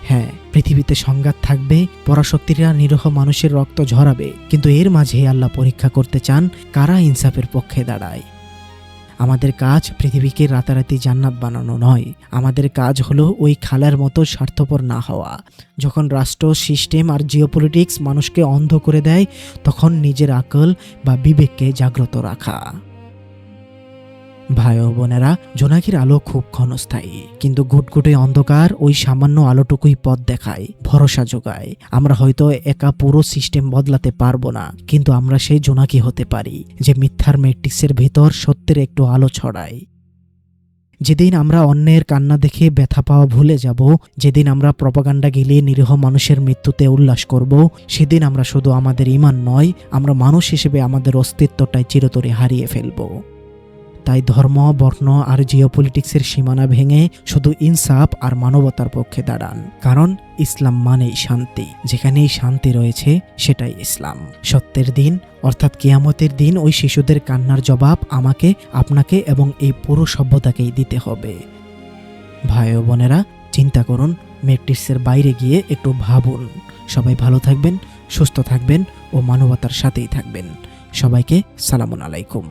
হ্যাঁ, পৃথিবীতে সংঘাত থাকবে, পরাশক্তিরা নিরীহ মানুষের রক্ত ঝরাবে, কিন্তু এর মাঝে আল্লাহ পরীক্ষা করতে চান কারা ইনসাফের পক্ষে দাঁড়ায়। আমাদের কাজ পৃথিবীকে রাতারাতি জান্নাত বানানো নয়, আমাদের কাজ হলো ওই খালার মতো স্বার্থপর না হওয়া। যখন রাষ্ট্র, সিস্টেম আর জিওপলিটিক্স মানুষকে অন্ধ করে দেয়, তখন নিজের আকল বা বিবেককে জাগ্রত রাখা। ভাই ও বোনেরা, জোনাকির আলো খুব ক্ষণস্থায়ী, কিন্তু ঘুটঘুটে অন্ধকার ওই সামান্য আলোটুকুই পথ দেখায়, ভরসা যোগায়। আমরা হয়তো একা পুরো সিস্টেম বদলাতে পারবো না, কিন্তু আমরা সেই জোনাকি হতে পারি যে মিথ্যার ম্যাট্রিক্সের ভেতর সত্যের একটু আলো ছড়ায়। যেদিন আমরা অন্যের কান্না দেখে ব্যথা পাওয়া ভুলে যাব, যেদিন আমরা প্রপাগান্ডা গিলিয়ে নিরীহ মানুষের মৃত্যুতে উল্লাস করব, সেদিন আমরা শুধু আমাদের ঈমান নয়, আমরা মানুষ হিসেবে আমাদের অস্তিত্বটাই চিরতরে হারিয়ে ফেলব। তাই ধর্ম, বর্ণ আর জিওপলিটিক্সের সীমানা ভেঙে শুধু ইনসাফ আর মানবতার পক্ষে দাঁড়ান, কারণ ইসলাম মানেই শান্তি। যেখানেই শান্তি রয়েছে সেটাই ইসলাম। সত্যের দিন অর্থাৎ কিয়ামতের দিন ওই শিশুদের কান্নার জবাব আমাকে, আপনাকে এবং এই পুরো সভ্যতাকেই দিতে হবে। ভাই ও বোনেরা, চিন্তা করুন, ম্যাট্রিক্সের বাইরে গিয়ে একটু ভাবুন। সবাই ভালো থাকবেন, সুস্থ থাকবেন ও মানবতার সাথেই থাকবেন। সবাইকে সালামুন আলাইকুম।